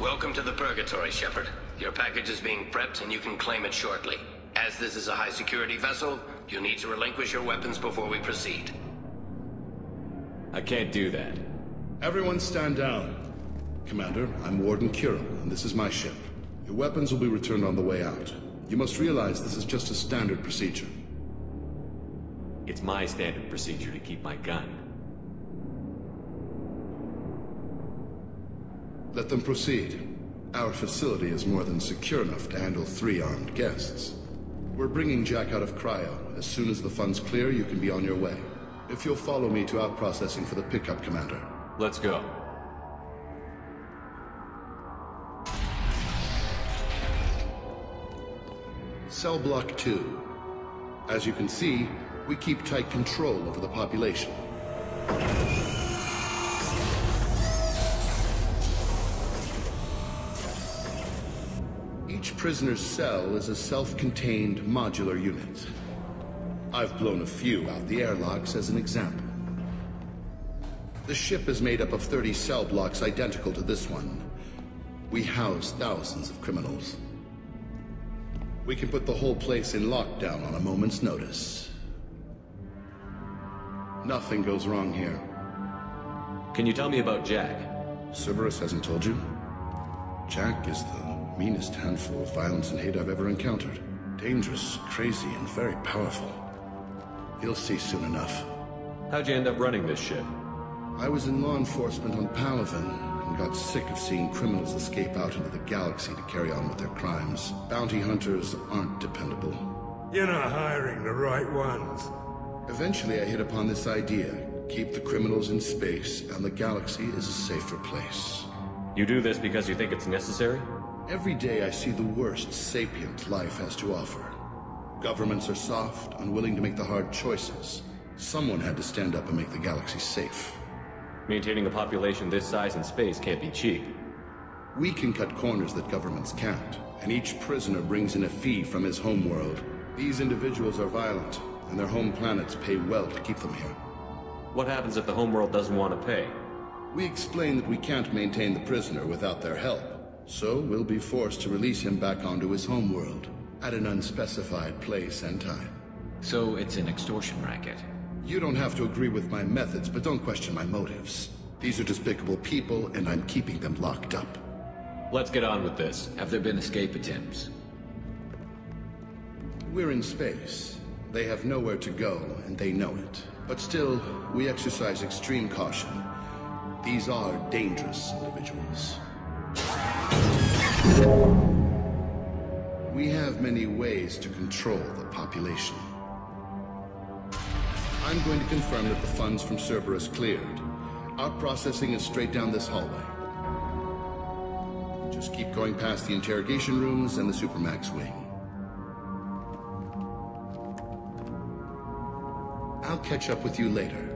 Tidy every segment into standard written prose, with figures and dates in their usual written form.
Welcome to the Purgatory, Shepard. Your package is being prepped and you can claim it shortly. As this is a high-security vessel, you need to relinquish your weapons before we proceed. I can't do that. Everyone stand down. Commander, I'm Warden Kira, and this is my ship. Your weapons will be returned on the way out. You must realize this is just a standard procedure. It's my standard procedure to keep my gun. Let them proceed. Our facility is more than secure enough to handle 3 armed guests. We're bringing Jack out of cryo. As soon as the funds clear, you can be on your way. If you'll follow me to out-processing for the pickup, Commander. Let's go. Cell Block 2. As you can see, we keep tight control over the population. Each prisoner's cell is a self-contained modular unit. I've blown a few out the airlocks as an example. The ship is made up of 30 cell blocks identical to this one. We house thousands of criminals. We can put the whole place in lockdown on a moment's notice. Nothing goes wrong here. Can you tell me about Jack? Cerberus hasn't told you? Jack is the meanest handful of violence and hate I've ever encountered. Dangerous, crazy, and very powerful. You'll see soon enough. How'd you end up running this ship? I was in law enforcement on Palaven, and got sick of seeing criminals escape out into the galaxy to carry on with their crimes. Bounty hunters aren't dependable. You're not hiring the right ones. Eventually I hit upon this idea. Keep the criminals in space, and the galaxy is a safer place. You do this because you think it's necessary? Every day I see the worst sapient life has to offer. Governments are soft, unwilling to make the hard choices. Someone had to stand up and make the galaxy safe. Maintaining a population this size in space can't be cheap. We can cut corners that governments can't, and each prisoner brings in a fee from his homeworld. These individuals are violent, and their home planets pay well to keep them here. What happens if the homeworld doesn't want to pay? We explain that we can't maintain the prisoner without their help, so we'll be forced to release him back onto his homeworld, at an unspecified place and time. So it's an extortion racket. You don't have to agree with my methods, but don't question my motives. These are despicable people, and I'm keeping them locked up. Let's get on with this. Have there been escape attempts? We're in space. They have nowhere to go, and they know it. But still, we exercise extreme caution. These are dangerous individuals. We have many ways to control the population. I'm going to confirm that the funds from Cerberus cleared. Our processing is straight down this hallway. Just keep going past the interrogation rooms and the Supermax wing. I'll catch up with you later,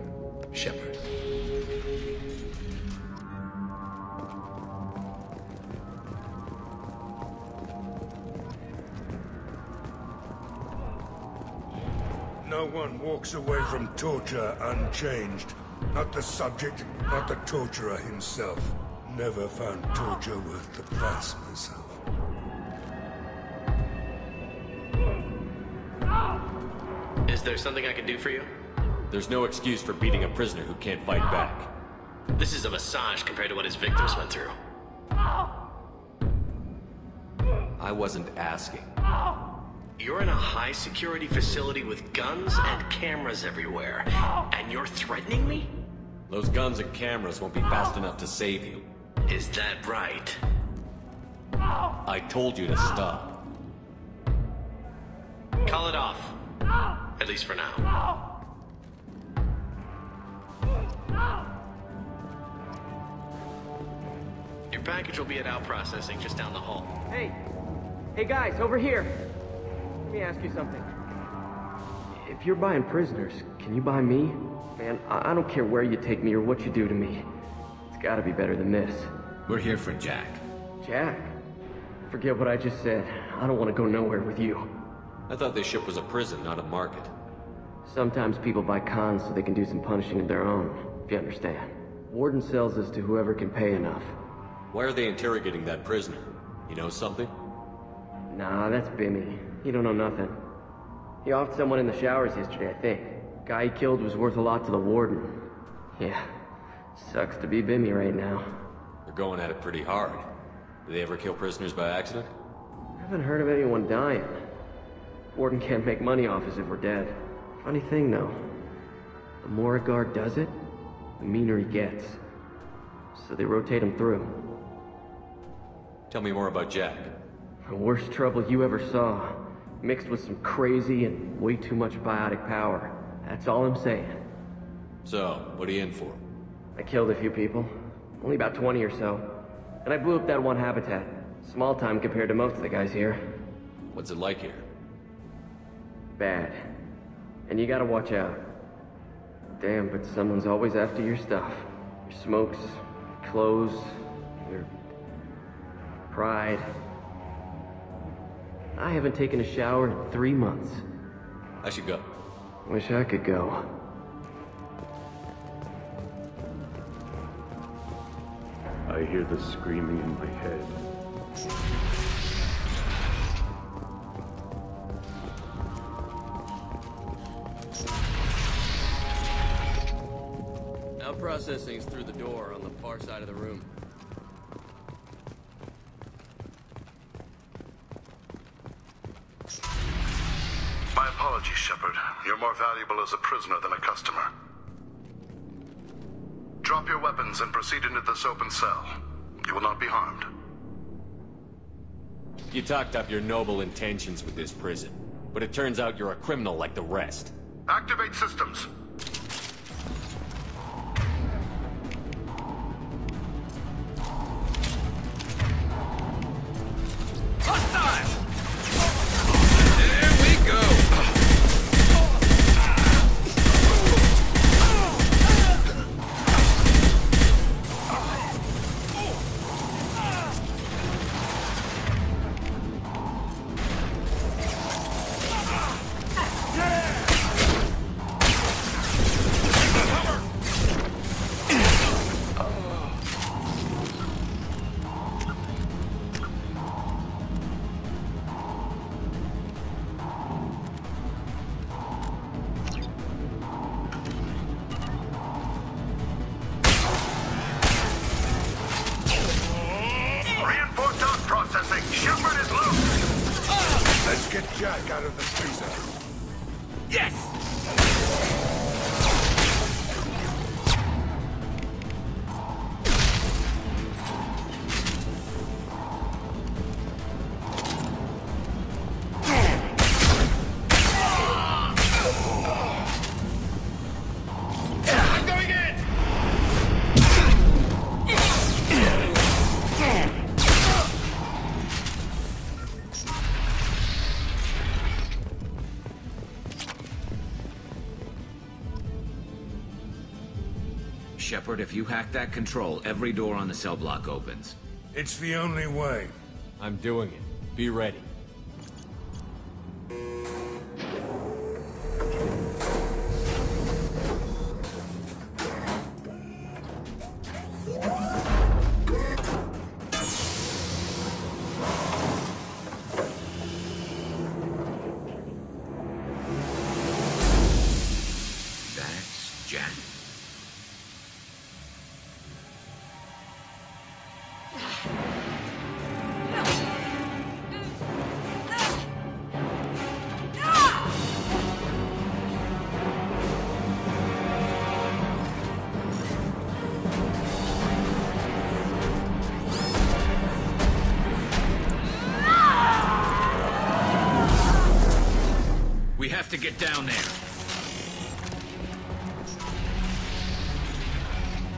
Shepard. No one walks away from torture unchanged. Not the subject, not the torturer himself. Never found torture worth the price myself. Is there something I can do for you? There's no excuse for beating a prisoner who can't fight back. This is a massage compared to what his victims went through. I wasn't asking. You're in a high-security facility with guns and cameras everywhere, and you're threatening me? Those guns and cameras won't be fast enough to save you. Is that right? I told you to stop. Call it off. At least for now. Your package will be at out processing just down the hall. Hey guys, over here. Let me ask you something. If you're buying prisoners, can you buy me? Man, I don't care where you take me or what you do to me. It's gotta be better than this. We're here for Jack. Jack? Forget what I just said. I don't want to go nowhere with you. I thought this ship was a prison, not a market. Sometimes people buy cons so they can do some punishing of their own, if you understand. Warden sells us to whoever can pay enough. Why are they interrogating that prisoner? You know something? Nah, that's Bimmy. He don't know nothing. He offed someone in the showers yesterday, I think. Guy he killed was worth a lot to the warden. Yeah, sucks to be Bimmy right now. They're going at it pretty hard. Do they ever kill prisoners by accident? I haven't heard of anyone dying. Warden can't make money off us if we're dead. Funny thing, though. The more a guard does it, the meaner he gets. So they rotate him through. Tell me more about Jack. The worst trouble you ever saw. Mixed with some crazy and way too much biotic power. That's all I'm saying. So, what are you in for? I killed a few people. Only about 20 or so. And I blew up that one habitat. Small time compared to most of the guys here. What's it like here? Bad. And you gotta watch out. Damn, but someone's always after your stuff. Your smokes, your clothes, your pride. I haven't taken a shower in 3 months. I should go. Wish I could go. I hear the screaming in my head. Now processing's through the door on the far side of the room. My apologies, Shepard. You're more valuable as a prisoner than a customer. Drop your weapons and proceed into this open cell. You will not be harmed. You talked up your noble intentions with this prison, but it turns out you're a criminal like the rest. Activate systems. Shepard is loose! Let's get Jack out of the freezer. Yes! Shepard, if you hack that control, every door on the cell block opens. It's the only way. I'm doing it. Be ready. That's Jack. We have to get down there.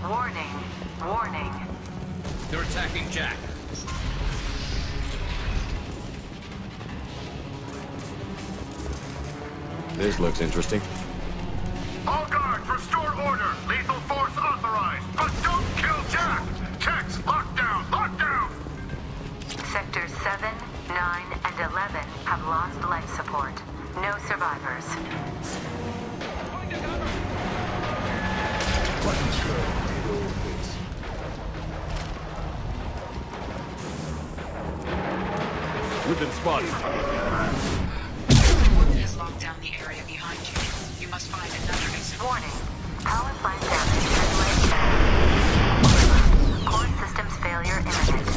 Warning. Warning. They're attacking Jack. This looks interesting. All guards, restore order! Lethal force authorized! But don't kill Jack! Techs, lockdown! Lockdown! Sectors 7, 9, and 11 have lost life support. No survivors. have been spotted. Warden has locked down the area behind you. You must find another exit. Warning. Power plant damage and core systems failure imminent.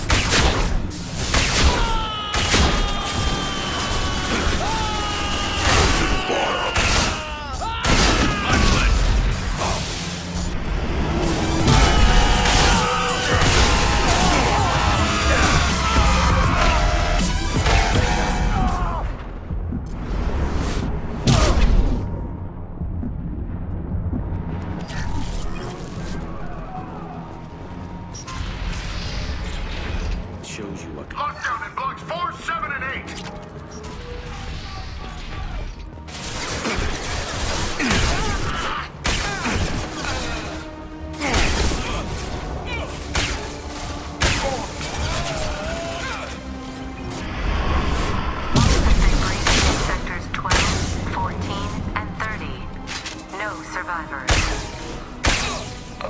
Shows you what. Lockdown in blocks 4, 7, and 8. Sectors 12, 14, and 30. No survivors.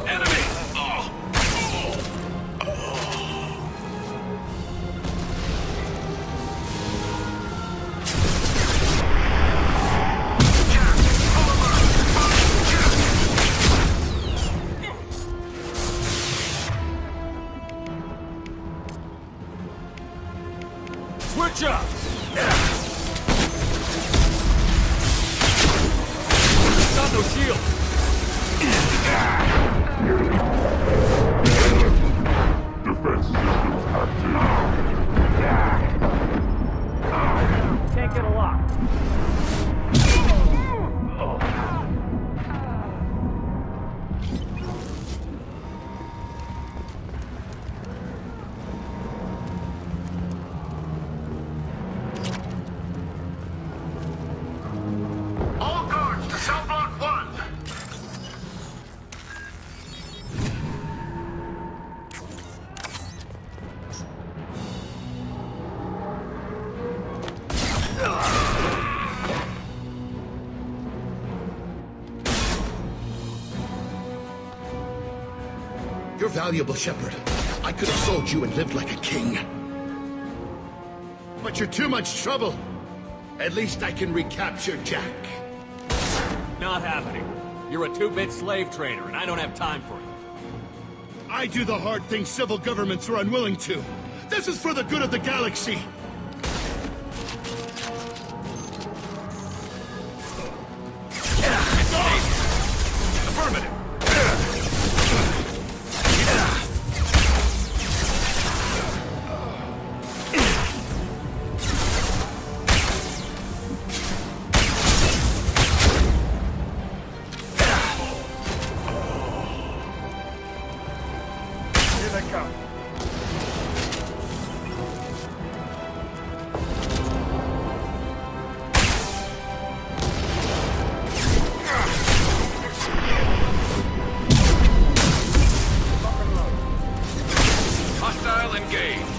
Enemy! Switch up! Got no shield! Defense systems active. Can't get a lock. All guards to cell block 1. You're valuable, Shepard. I could have sold you and lived like a king. But you're too much trouble. At least I can recapture Jack. Not happening. You're a 2-bit slave trader, and I don't have time for it. I do the hard things civil governments are unwilling to. This is for the good of the galaxy. Affirmative! Here they come. Hostile engaged.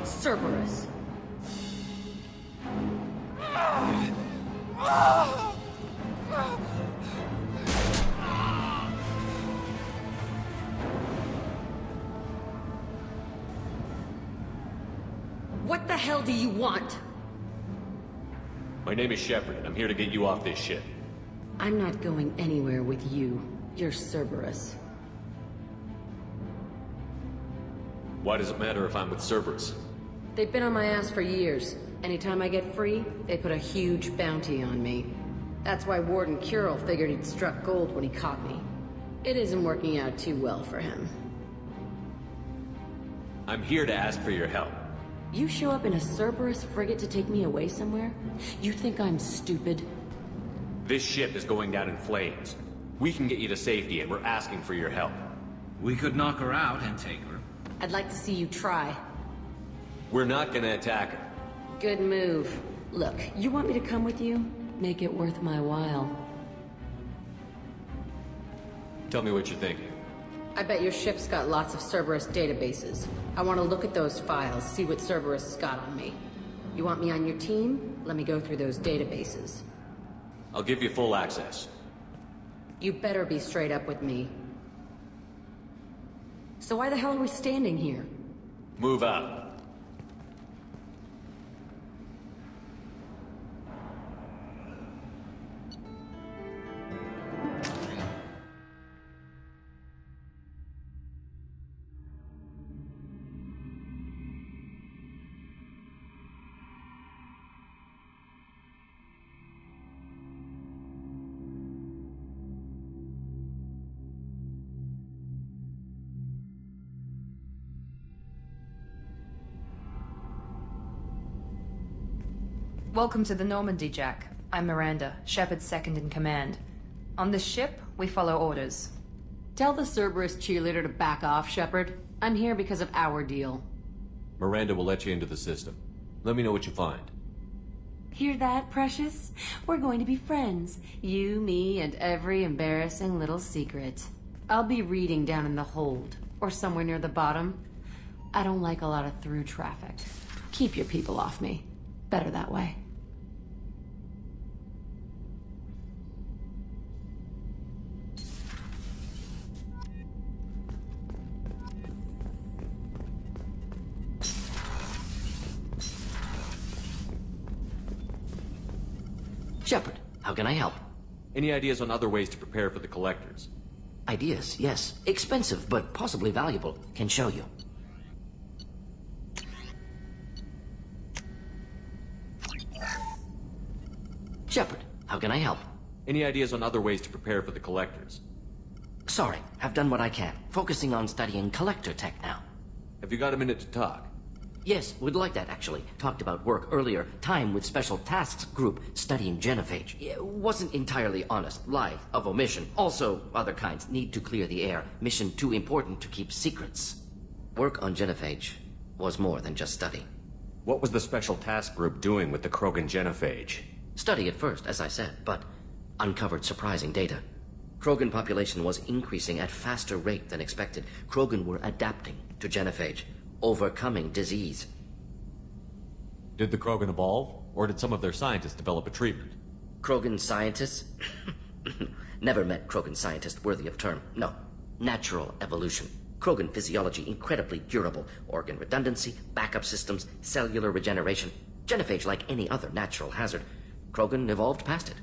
Cerberus. What the hell do you want? My name is Shepard, and I'm here to get you off this ship. I'm not going anywhere with you. You're Cerberus. Why does it matter if I'm with Cerberus? They've been on my ass for years. Anytime I get free, they put a huge bounty on me. That's why Warden Curel figured he'd struck gold when he caught me. It isn't working out too well for him. I'm here to ask for your help. You show up in a Cerberus frigate to take me away somewhere? You think I'm stupid? This ship is going down in flames. We can get you to safety, and we're asking for your help. We could knock her out and take her. I'd like to see you try. We're not gonna attack her. Good move. Look, you want me to come with you? Make it worth my while. Tell me what you're thinking. I bet your ship's got lots of Cerberus databases. I want to look at those files, see what Cerberus has got on me. You want me on your team? Let me go through those databases. I'll give you full access. You better be straight up with me. So why the hell are we standing here? Move out. Welcome to the Normandy, Jack. I'm Miranda, Shepard's second in command. On this ship, we follow orders. Tell the Cerberus cheerleader to back off, Shepard. I'm here because of our deal. Miranda will let you into the system. Let me know what you find. Hear that, Precious? We're going to be friends. You, me, and every embarrassing little secret. I'll be reading down in the hold, or somewhere near the bottom. I don't like a lot of through traffic. Keep your people off me. Better that way. Shepard, how can I help? Any ideas on other ways to prepare for the collectors? Ideas, yes. Expensive, but possibly valuable. Can show you. Shepard, how can I help? Any ideas on other ways to prepare for the collectors? Sorry, I've done what I can. Focusing on studying collector tech now. Have you got a minute to talk? Yes, would like that, actually. Talked about work earlier. Time with Special Tasks Group studying genophage. Wasn't entirely honest. Lie of omission. Also, other kinds. Need to clear the air. Mission too important to keep secrets. Work on genophage was more than just study. What was the Special Task Group doing with the Krogan genophage? Study at first, as I said, but uncovered surprising data. Krogan population was increasing at faster rate than expected. Krogan were adapting to genophage. Overcoming disease. Did the Krogan evolve, or did some of their scientists develop a treatment? Krogan scientists? Never met Krogan scientist worthy of term. No. Natural evolution. Krogan physiology incredibly durable. Organ redundancy, backup systems, cellular regeneration. Genophage like any other natural hazard. Krogan evolved past it.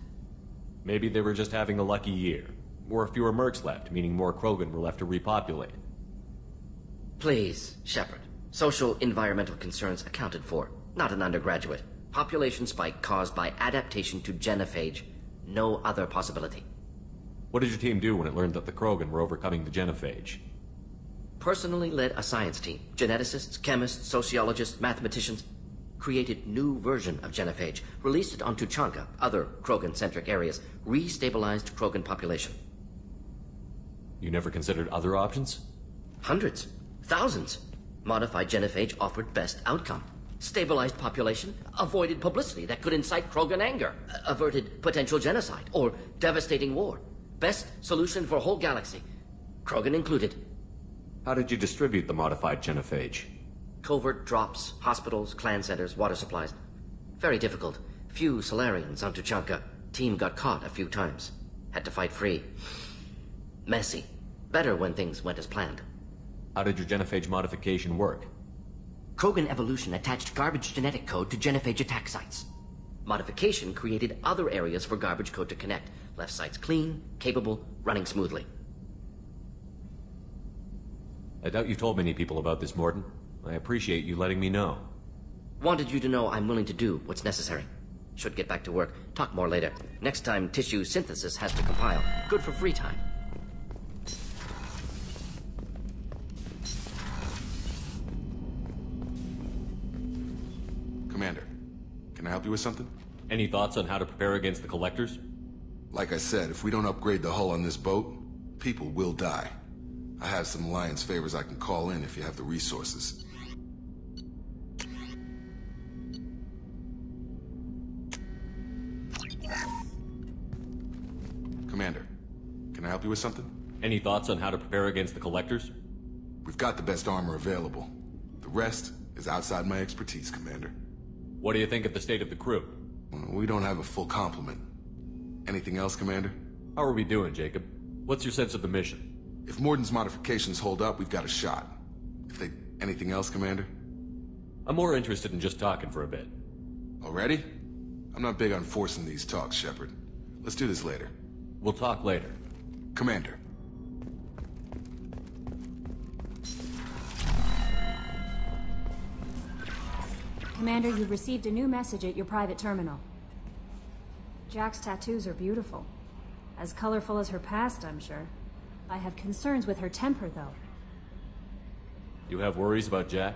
Maybe they were just having a lucky year. Or fewer mercs left, meaning more Krogan were left to repopulate. Please, Shepard. Social environmental concerns accounted for. Not an undergraduate. Population spike caused by adaptation to genophage. No other possibility. What did your team do when it learned that the Krogan were overcoming the genophage? Personally led a science team. Geneticists, chemists, sociologists, mathematicians. Created new version of genophage. Released it on Tuchanka, other Krogan-centric areas. Restabilized Krogan population. You never considered other options? Hundreds. Thousands. Modified genophage offered best outcome. Stabilized population, avoided publicity that could incite Krogan anger, averted potential genocide, or devastating war. Best solution for whole galaxy. Krogan included. How did you distribute the modified genophage? Covert drops, hospitals, clan centers, water supplies. Very difficult. Few Solarians on Tuchanka. Team got caught a few times. Had to fight free. Messy. Better when things went as planned. How did your genophage modification work? Krogan evolution attached garbage genetic code to genophage attack sites. Modification created other areas for garbage code to connect. Left side's clean, capable, running smoothly. I doubt you told many people about this, Morton. I appreciate you letting me know. Wanted you to know I'm willing to do what's necessary. Should get back to work. Talk more later. Next time tissue synthesis has to compile. Good for free time. Commander, can I help you with something? Any thoughts on how to prepare against the Collectors? Like I said, if we don't upgrade the hull on this boat, people will die. I have some Alliance favors I can call in if you have the resources. Commander, can I help you with something? Any thoughts on how to prepare against the Collectors? We've got the best armor available. The rest is outside my expertise, Commander. What do you think of the state of the crew? We don't have a full complement. Anything else, Commander? How are we doing, Jacob? What's your sense of the mission? If Morden's modifications hold up, we've got a shot. Anything else, Commander? I'm more interested in just talking for a bit. Already? I'm not big on forcing these talks, Shepard. Let's do this later. We'll talk later. Commander. Commander, you've received a new message at your private terminal. Jack's tattoos are beautiful. As colorful as her past, I'm sure. I have concerns with her temper, though. You have worries about Jack?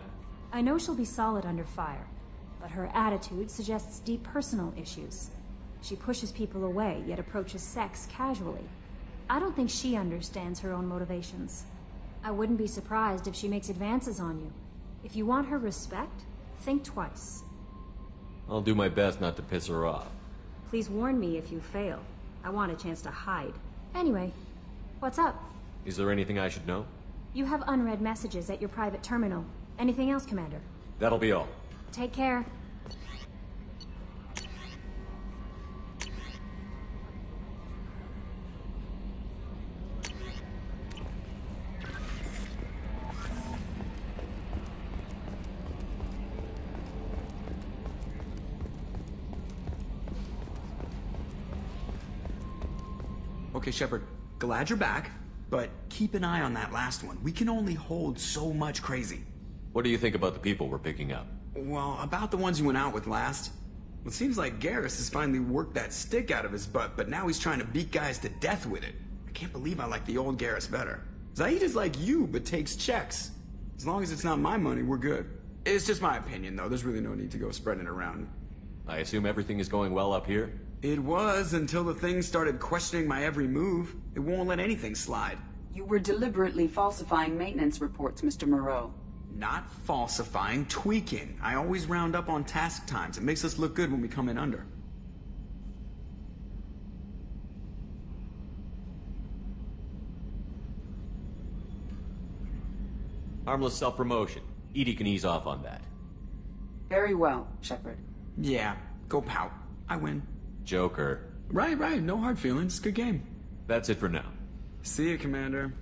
I know she'll be solid under fire, but her attitude suggests deep personal issues. She pushes people away, yet approaches sex casually. I don't think she understands her own motivations. I wouldn't be surprised if she makes advances on you. If you want her respect, think twice. I'll do my best not to piss her off. Please warn me if you fail. I want a chance to hide. Anyway, what's up? Is there anything I should know? You have unread messages at your private terminal. Anything else, Commander? That'll be all. Take care. Okay, Shepard, glad you're back, but keep an eye on that last one. We can only hold so much crazy. What do you think about the people we're picking up? Well, about the ones you went out with last. It seems like Garrus has finally worked that stick out of his butt, but now he's trying to beat guys to death with it. I can't believe I like the old Garrus better. Zaid is like you, but takes checks. As long as it's not my money, we're good. It's just my opinion, though. There's really no need to go spreading it around. I assume everything is going well up here? It was, until the thing started questioning my every move. It won't let anything slide. You were deliberately falsifying maintenance reports, Mr. Moreau. Not falsifying, tweaking. I always round up on task times. It makes us look good when we come in under. Harmless self-promotion. Edie can ease off on that. Very well, Shepard. Yeah, go pout. I win. Joker. Right. No hard feelings. Good game. That's it for now. See you, Commander.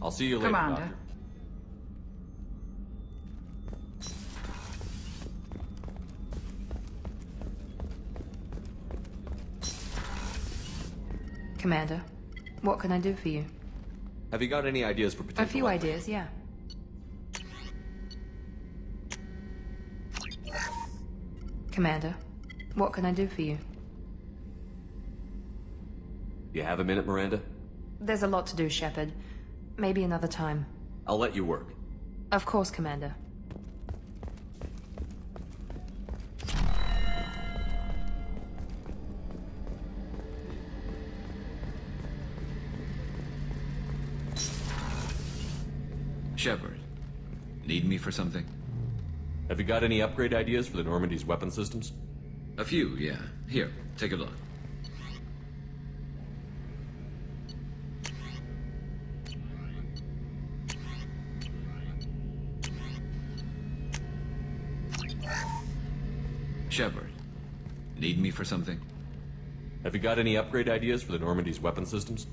I'll see you later, Commander. Doctor. Commander, what can I do for you? Have you got any ideas for potential... A few ideas, yeah. Commander, what can I do for you? You have a minute, Miranda? There's a lot to do, Shepard. Maybe another time. I'll let you work. Of course, Commander. Shepard, need me for something? Have you got any upgrade ideas for the Normandy's weapon systems? A few, yeah. Here, take a look. Shepard, need me for something? Have you got any upgrade ideas for the Normandy's weapon systems?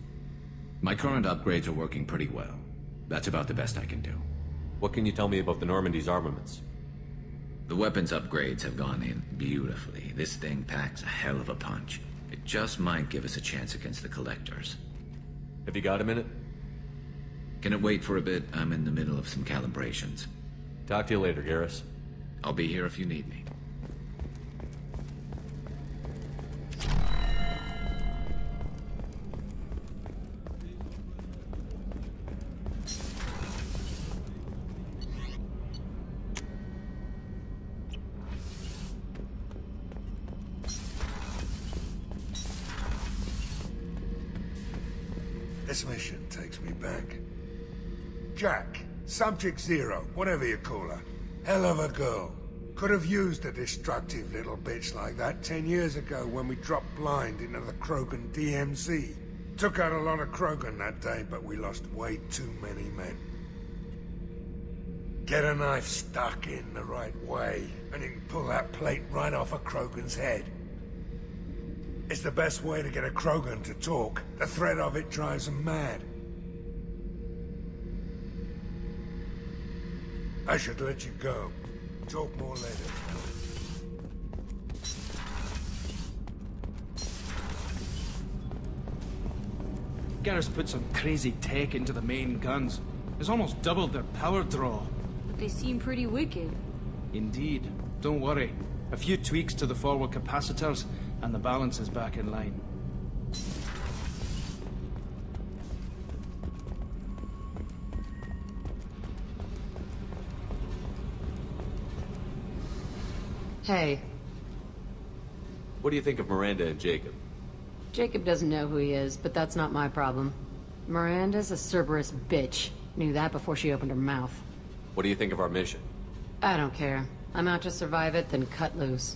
My current upgrades are working pretty well. That's about the best I can do. What can you tell me about the Normandy's armaments? The weapons upgrades have gone in beautifully. This thing packs a hell of a punch. It just might give us a chance against the Collectors. Have you got a minute? Can it wait for a bit? I'm in the middle of some calibrations. Talk to you later, Garrus. I'll be here if you need me. This mission takes me back. Jack, Subject Zero, whatever you call her. Hell of a girl. Could have used a destructive little bitch like that 10 years ago when we dropped blind into the Krogan DMZ. Took out a lot of Krogan that day, but we lost way too many men. Get a knife stuck in the right way, and you can pull that plate right off a Krogan's head. It's the best way to get a Krogan to talk. The threat of it drives them mad. I should let you go. Talk more later. Garrus put some crazy tech into the main guns. It's almost doubled their power draw. They seem pretty wicked. Indeed. Don't worry. A few tweaks to the forward capacitors, and the balance is back in line. Hey. What do you think of Miranda and Jacob? Jacob doesn't know who he is, but that's not my problem. Miranda's a Cerberus bitch. Knew that before she opened her mouth. What do you think of our mission? I don't care. I'm out to survive it, then cut loose.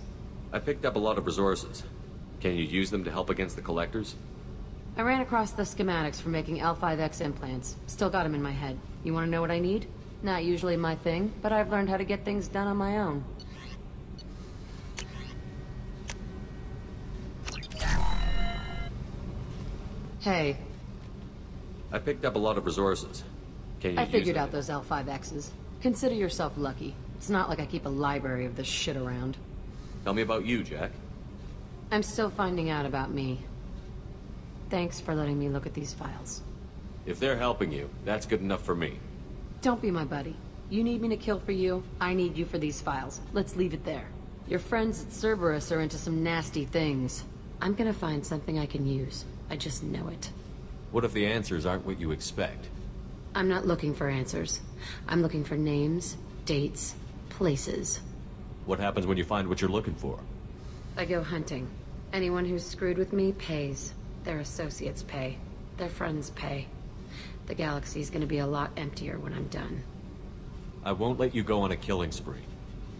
I picked up a lot of resources. Can you use them to help against the Collectors? I ran across the schematics for making L5X implants. Still got them in my head. You want to know what I need? Not usually my thing, but I've learned how to get things done on my own. Hey. I picked up a lot of resources. Can you I use figured them? out those L5Xs. Consider yourself lucky. It's not like I keep a library of this shit around. Tell me about you, Jack. I'm still finding out about me. Thanks for letting me look at these files. If they're helping you, that's good enough for me. Don't be my buddy. You need me to kill for you, I need you for these files. Let's leave it there. Your friends at Cerberus are into some nasty things. I'm gonna find something I can use. I just know it. What if the answers aren't what you expect? I'm not looking for answers. I'm looking for names, dates, places. What happens when you find what you're looking for? I go hunting. Anyone who's screwed with me pays. Their associates pay. Their friends pay. The galaxy's gonna be a lot emptier when I'm done. I won't let you go on a killing spree.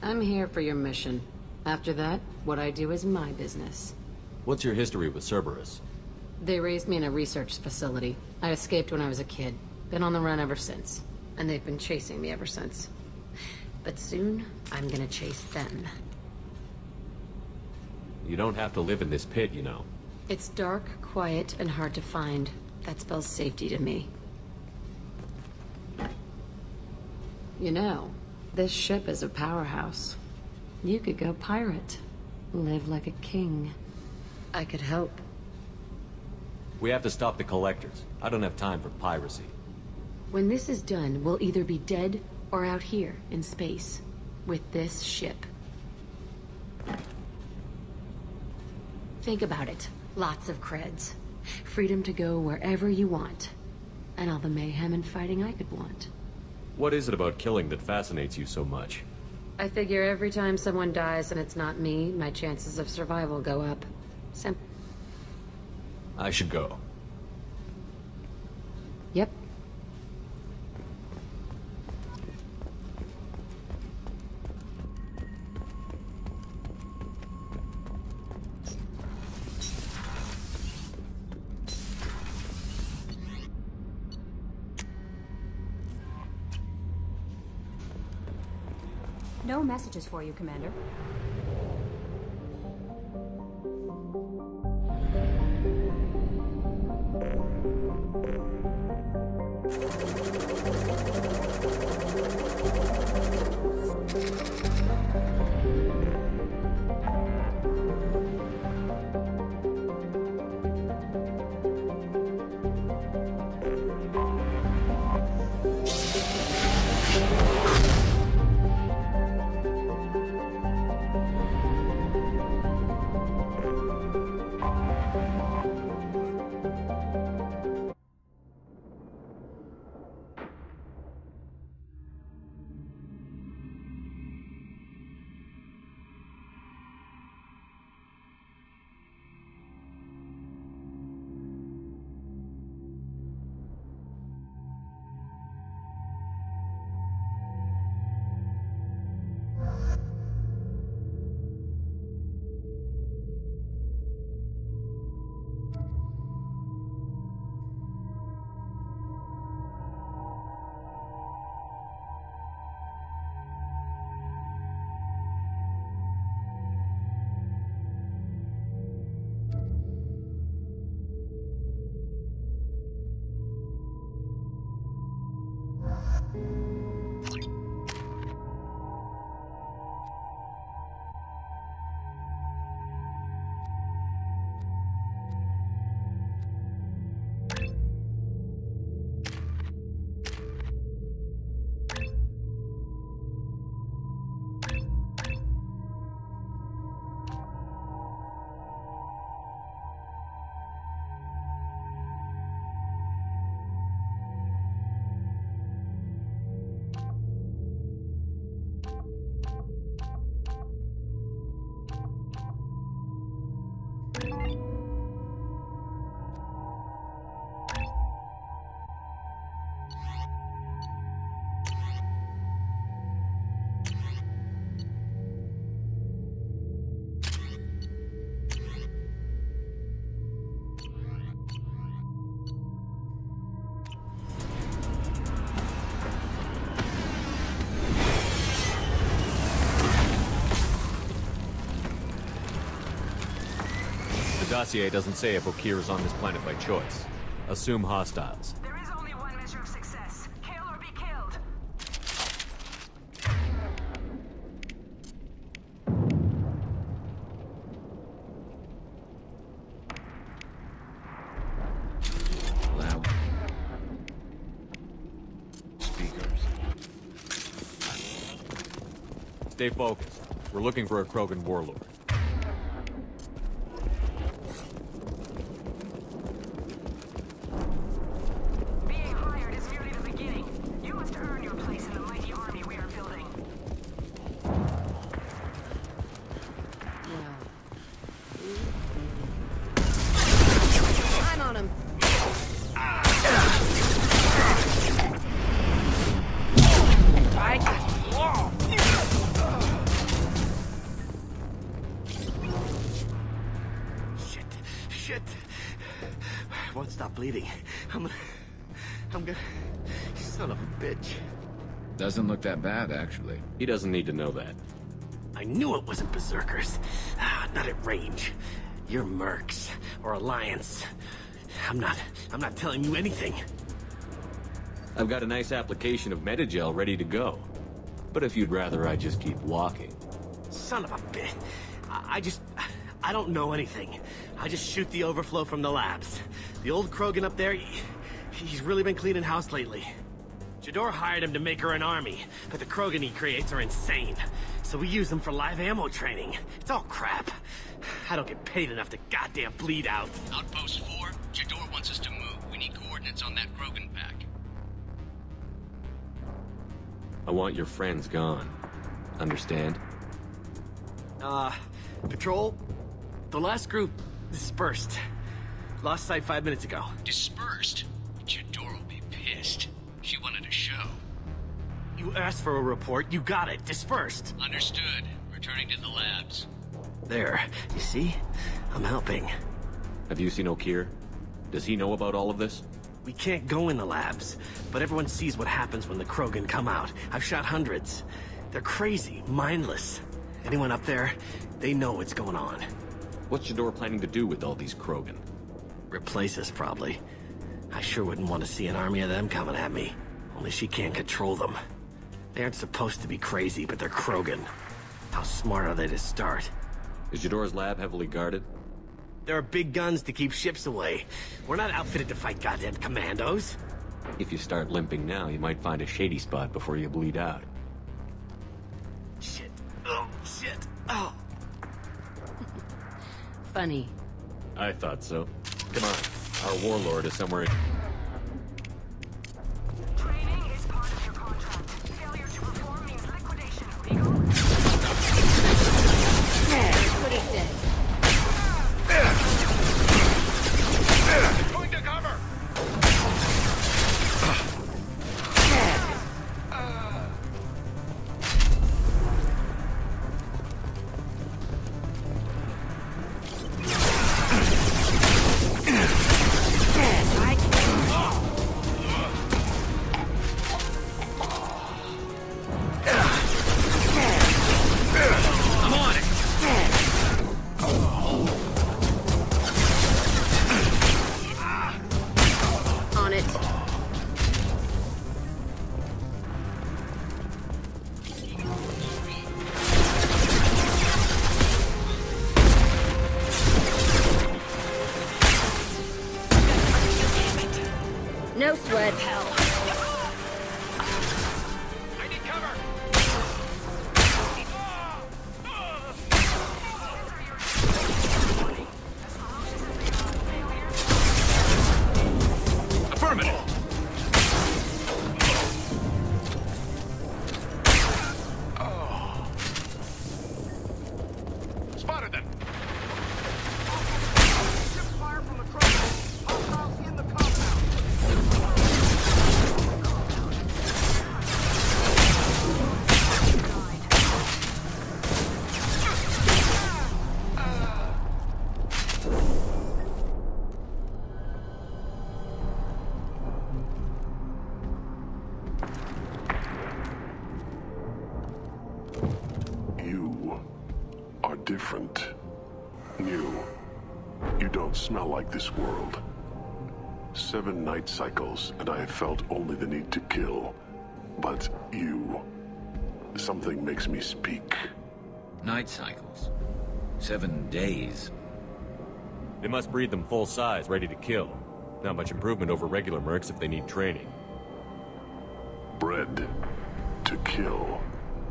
I'm here for your mission. After that, what I do is my business. What's your history with Cerberus? They raised me in a research facility. I escaped when I was a kid. Been on the run ever since. And they've been chasing me ever since. But soon, I'm gonna chase them. You don't have to live in this pit, you know. It's dark, quiet, and hard to find. That spells safety to me. You know, this ship is a powerhouse. You could go pirate. Live like a king. I could help. We have to stop the Collectors. I don't have time for piracy. When this is done, we'll either be dead or out here in space. With this ship. Think about it. Lots of creds. Freedom to go wherever you want. And all the mayhem and fighting I could want. What is it about killing that fascinates you so much? I figure every time someone dies and it's not me, my chances of survival go up. I should go. Yep. No messages for you, Commander. The dossier doesn't say if Okir is on this planet by choice. Assume hostiles. There is only one measure of success. Kill or be killed. Loud. Speakers. Stay focused. We're looking for a Krogan warlord. Won't stop bleeding. I'm gonna... Son of a bitch. Doesn't look that bad, actually. He doesn't need to know that. I knew it wasn't Berserkers. Not at range. You're Mercs, or Alliance. I'm not telling you anything. I've got a nice application of Metagel ready to go. But if you'd rather I just keep walking. Son of a bitch. I don't know anything. I just shoot the overflow from the labs. The old Krogan up there, he's really been cleaning house lately. Jador hired him to make her an army, but the Krogan he creates are insane. So we use them for live ammo training. It's all crap. I don't get paid enough to goddamn bleed out. Outpost 4, Jador wants us to move. We need coordinates on that Krogan pack. I want your friends gone. Understand? Patrol? The last group dispersed. Lost sight 5 minutes ago. Dispersed? Jador will be pissed. She wanted a show. You asked for a report, you got it. Dispersed. Understood. Returning to the labs. There. You see? I'm helping. Have you seen Okir? Does he know about all of this? We can't go in the labs, but everyone sees what happens when the Krogan come out. I've shot hundreds. They're crazy, mindless. Anyone up there, they know what's going on. What's Shador planning to do with all these Krogan? Replace us, probably. I sure wouldn't want to see an army of them coming at me. Only she can't control them. They aren't supposed to be crazy, but they're Krogan. How smart are they to start? Is Shador's lab heavily guarded? There are big guns to keep ships away. We're not outfitted to fight goddamn commandos. If you start limping now, you might find a shady spot before you bleed out. Shit. Oh, shit. Oh. Funny. I thought so. Come on. Our warlord is somewhere... Training is part of your contract. Failure to perform means liquidation. Put it dead. Going to cover! No sweat. I need cover! Affirmative! Spotted them! Fire from the Krogan. Hostiles in the compound. You are different. New. You don't smell like this world. 7 night cycles, and I have felt only the need to kill. But you... something makes me speak. Night cycles. 7 days. They must breed them full size, ready to kill. Not much improvement over regular mercs if they need training. Bred to kill.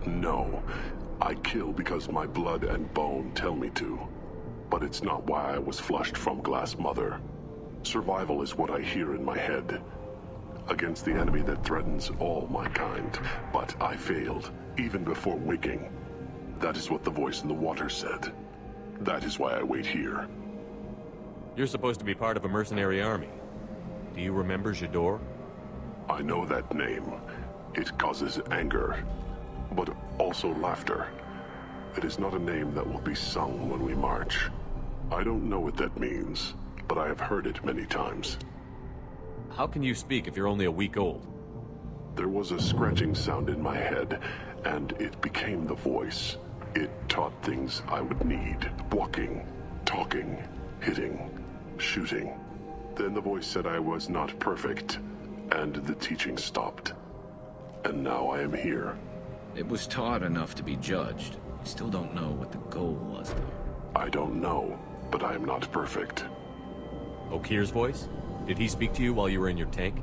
No. I kill because my blood and bone tell me to. But it's not why I was flushed from Glass Mother. Survival is what I hear in my head. Against the enemy that threatens all my kind. But I failed, even before waking. That is what the voice in the water said. That is why I wait here. You're supposed to be part of a mercenary army. Do you remember Shador? I know that name. It causes anger, but also laughter. It is not a name that will be sung when we march. I don't know what that means, but I have heard it many times. How can you speak if you're only a week old? There was a scratching sound in my head, and it became the voice. It taught things I would need. Walking, talking, hitting, shooting. Then the voice said I was not perfect, and the teaching stopped. And now I am here. It was taught enough to be judged. I still don't know what the goal was, though. I don't know, but I am not perfect. Okir's voice? Did he speak to you while you were in your tank?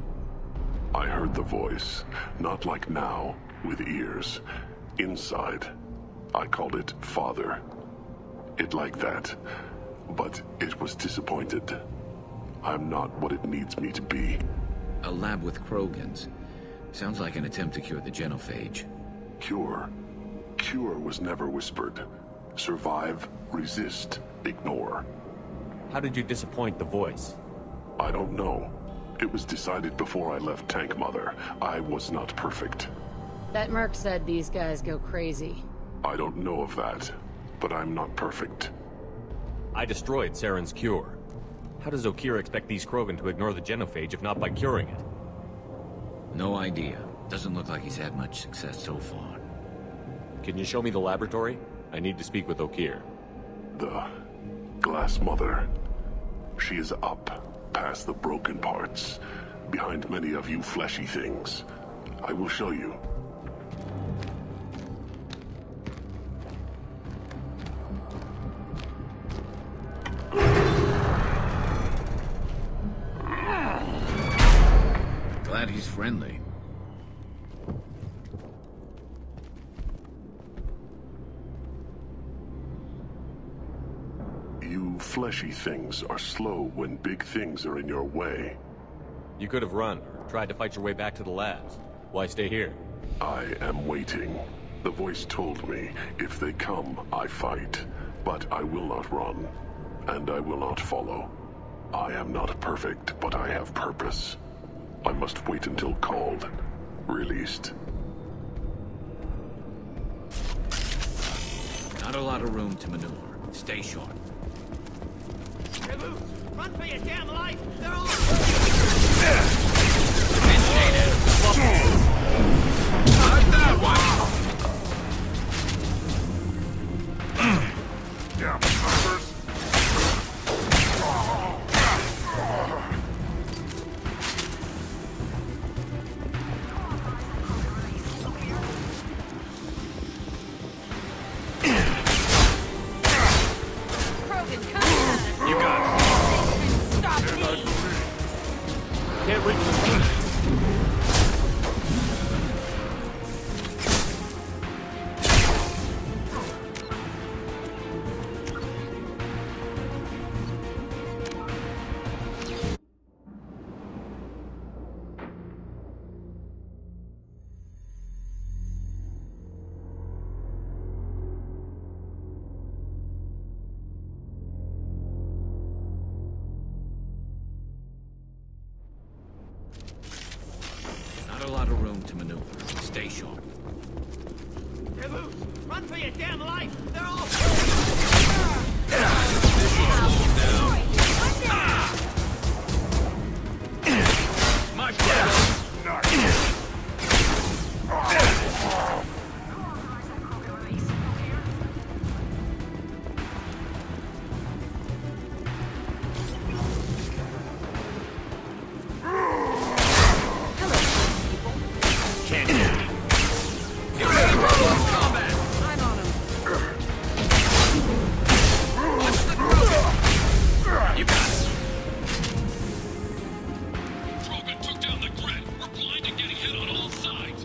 I heard the voice, not like now, with ears. Inside. I called it Father. It like that. But it was disappointed. I'm not what it needs me to be. A lab with Krogans. Sounds like an attempt to cure the genophage. Cure? Cure was never whispered. Survive, resist, ignore. How did you disappoint the voice? I don't know. It was decided before I left Tank Mother. I was not perfect. That merc said these guys go crazy. I don't know of that, but I'm not perfect. I destroyed Saren's cure. How does Okir expect these Krogan to ignore the genophage if not by curing it? No idea. Doesn't look like he's had much success so far. Can you show me the laboratory? I need to speak with O'Keir. The Glass Mother. She is up, past the broken parts, behind many of you fleshy things. I will show you. Glad he's friendly. You fleshy things are slow when big things are in your way. You could have run, or tried to fight your way back to the labs. Why stay here? I am waiting. The voice told me, if they come, I fight. But I will not run, and I will not follow. I am not perfect, but I have purpose. I must wait until called, released. Not a lot of room to maneuver. Stay short. Hey, Luke, run for your damn life! They're all... Not that one! Damn snipers! You got it. Stop me! Can't reach them. Not a lot of room to maneuver. Stay short. Hey, Luke, run for your damn life! They're all... Much better. Can't get me. Get ready for close combat. I'm on him. Watch the Krogan. You got it. Krogan took down the grid. We're blind and getting hit on all sides.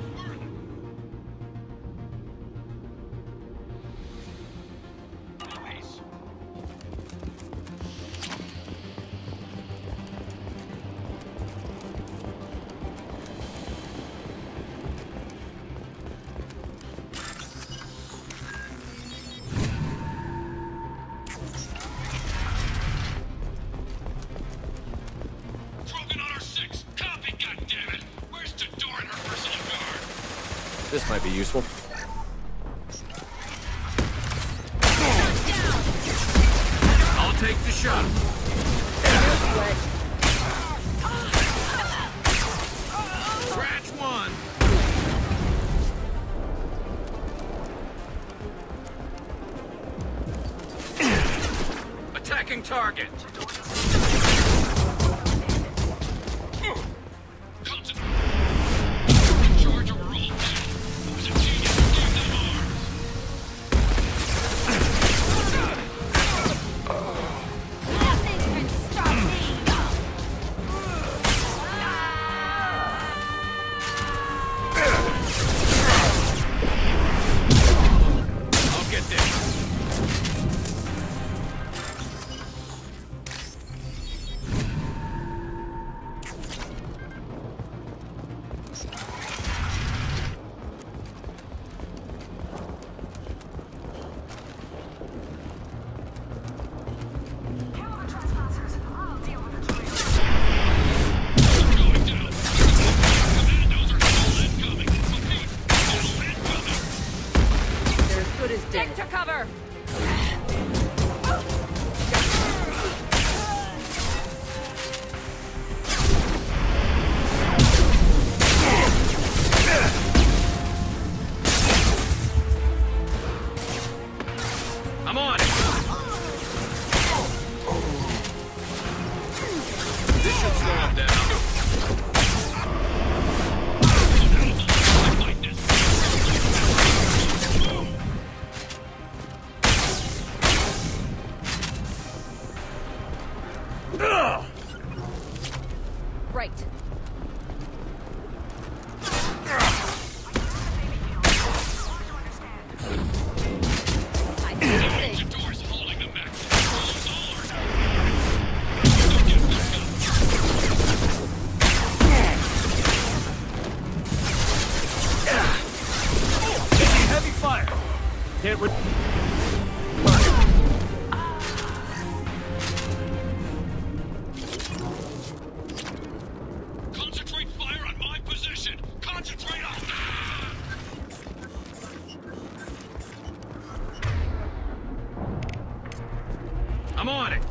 Nice. Krogan on our 6. Copy, goddammit. Where's Tador and her personal guard? This might be useful. I'll take the shot. Scratch one. Attacking target. Charge or we're all dead. Who's a genius who gave them arms? Nothing can stop me! I'll get this. should slow him down. Right. Jador's holding them back. Taking heavy fire. Can't Concentrate fire on my position. Concentrate on. I'm on it.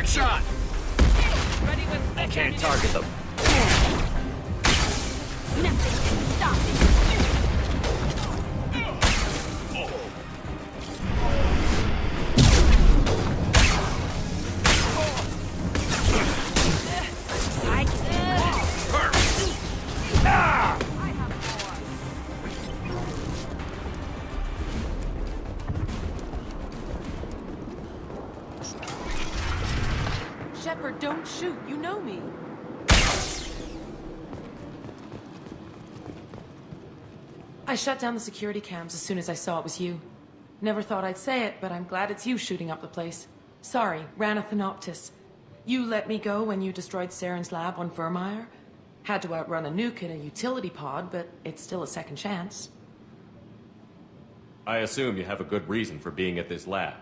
Shot! I can't target them. Nothing can stop Shepard, don't shoot. You know me. I shut down the security cams as soon as I saw it was you. Never thought I'd say it, but I'm glad it's you shooting up the place. Sorry, ran a Thanoptis. You let me go when you destroyed Saren's lab on Vermeer. Had to outrun a nuke in a utility pod, but it's still a second chance. I assume you have a good reason for being at this lab.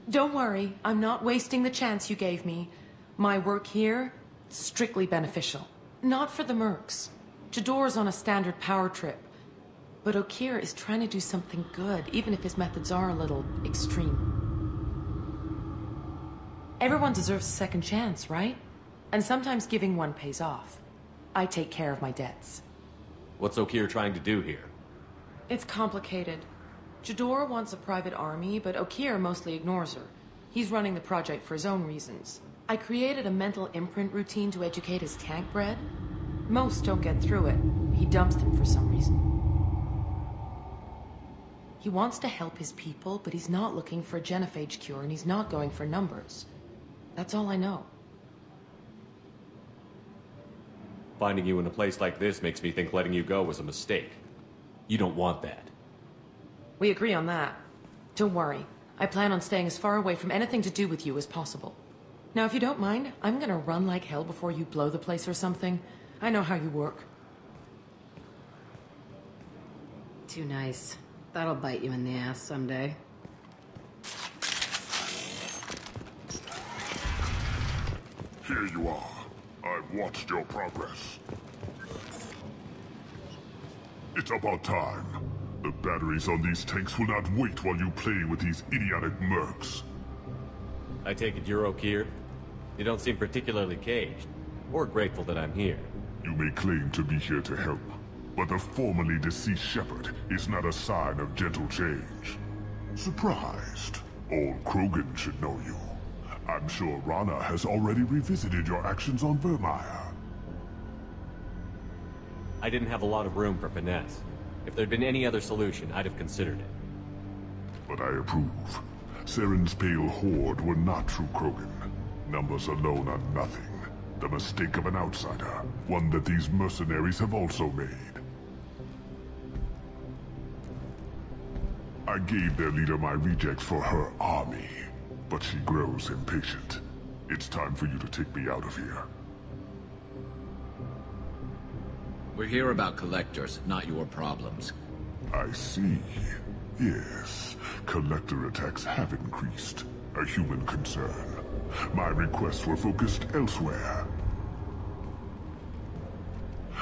Don't worry, I'm not wasting the chance you gave me. My work here, strictly beneficial. Not for the mercs. Jador's on a standard power trip. But Okeer is trying to do something good, even if his methods are a little extreme. Everyone deserves a second chance, right? And sometimes giving one pays off. I take care of my debts. What's Okeer trying to do here? It's complicated. Jador wants a private army, but Okeer mostly ignores her. He's running the project for his own reasons. I created a mental imprint routine to educate his tank bred. Most don't get through it. He dumps them for some reason. He wants to help his people, but he's not looking for a genophage cure, and he's not going for numbers. That's all I know. Finding you in a place like this makes me think letting you go was a mistake. You don't want that. We agree on that. Don't worry. I plan on staying as far away from anything to do with you as possible. Now, if you don't mind, I'm gonna run like hell before you blow the place or something. I know how you work. Too nice. That'll bite you in the ass someday. Here you are. I've watched your progress. It's about time. The batteries on these tanks will not wait while you play with these idiotic mercs. I take it you're Okeer? You don't seem particularly caged, or grateful that I'm here. You may claim to be here to help, but the formerly deceased Shepard is not a sign of gentle change. Surprised? Old Krogan should know you. I'm sure Rana has already revisited your actions on Vermeer. I didn't have a lot of room for finesse. If there'd been any other solution, I'd have considered it. But I approve. Saren's pale horde were not true Krogan. Numbers alone are nothing. The mistake of an outsider, one that these mercenaries have also made. I gave their leader my rejects for her army, but she grows impatient. It's time for you to take me out of here. We're here about collectors, not your problems. I see. Yes, collector attacks have increased. A human concern. My requests were focused elsewhere.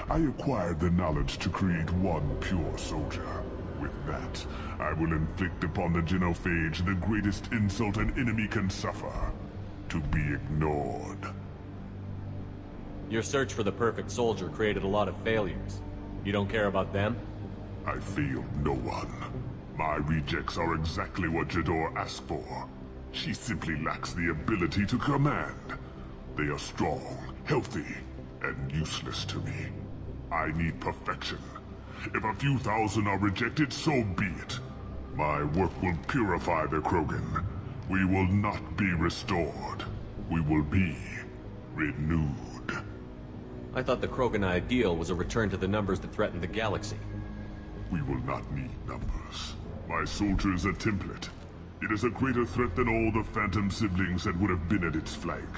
I acquired the knowledge to create one pure soldier. With that, I will inflict upon the genophage the greatest insult an enemy can suffer. To be ignored. Your search for the perfect soldier created a lot of failures. You don't care about them? I failed no one. My rejects are exactly what Jador asked for. She simply lacks the ability to command. They are strong, healthy, and useless to me. I need perfection. If a few thousand are rejected, so be it. My work will purify the Krogan. We will not be restored. We will be renewed. I thought the Krogan ideal was a return to the numbers that threatened the galaxy. We will not need numbers. My soldier is a template. It is a greater threat than all the Phantom siblings that would have been at its flank.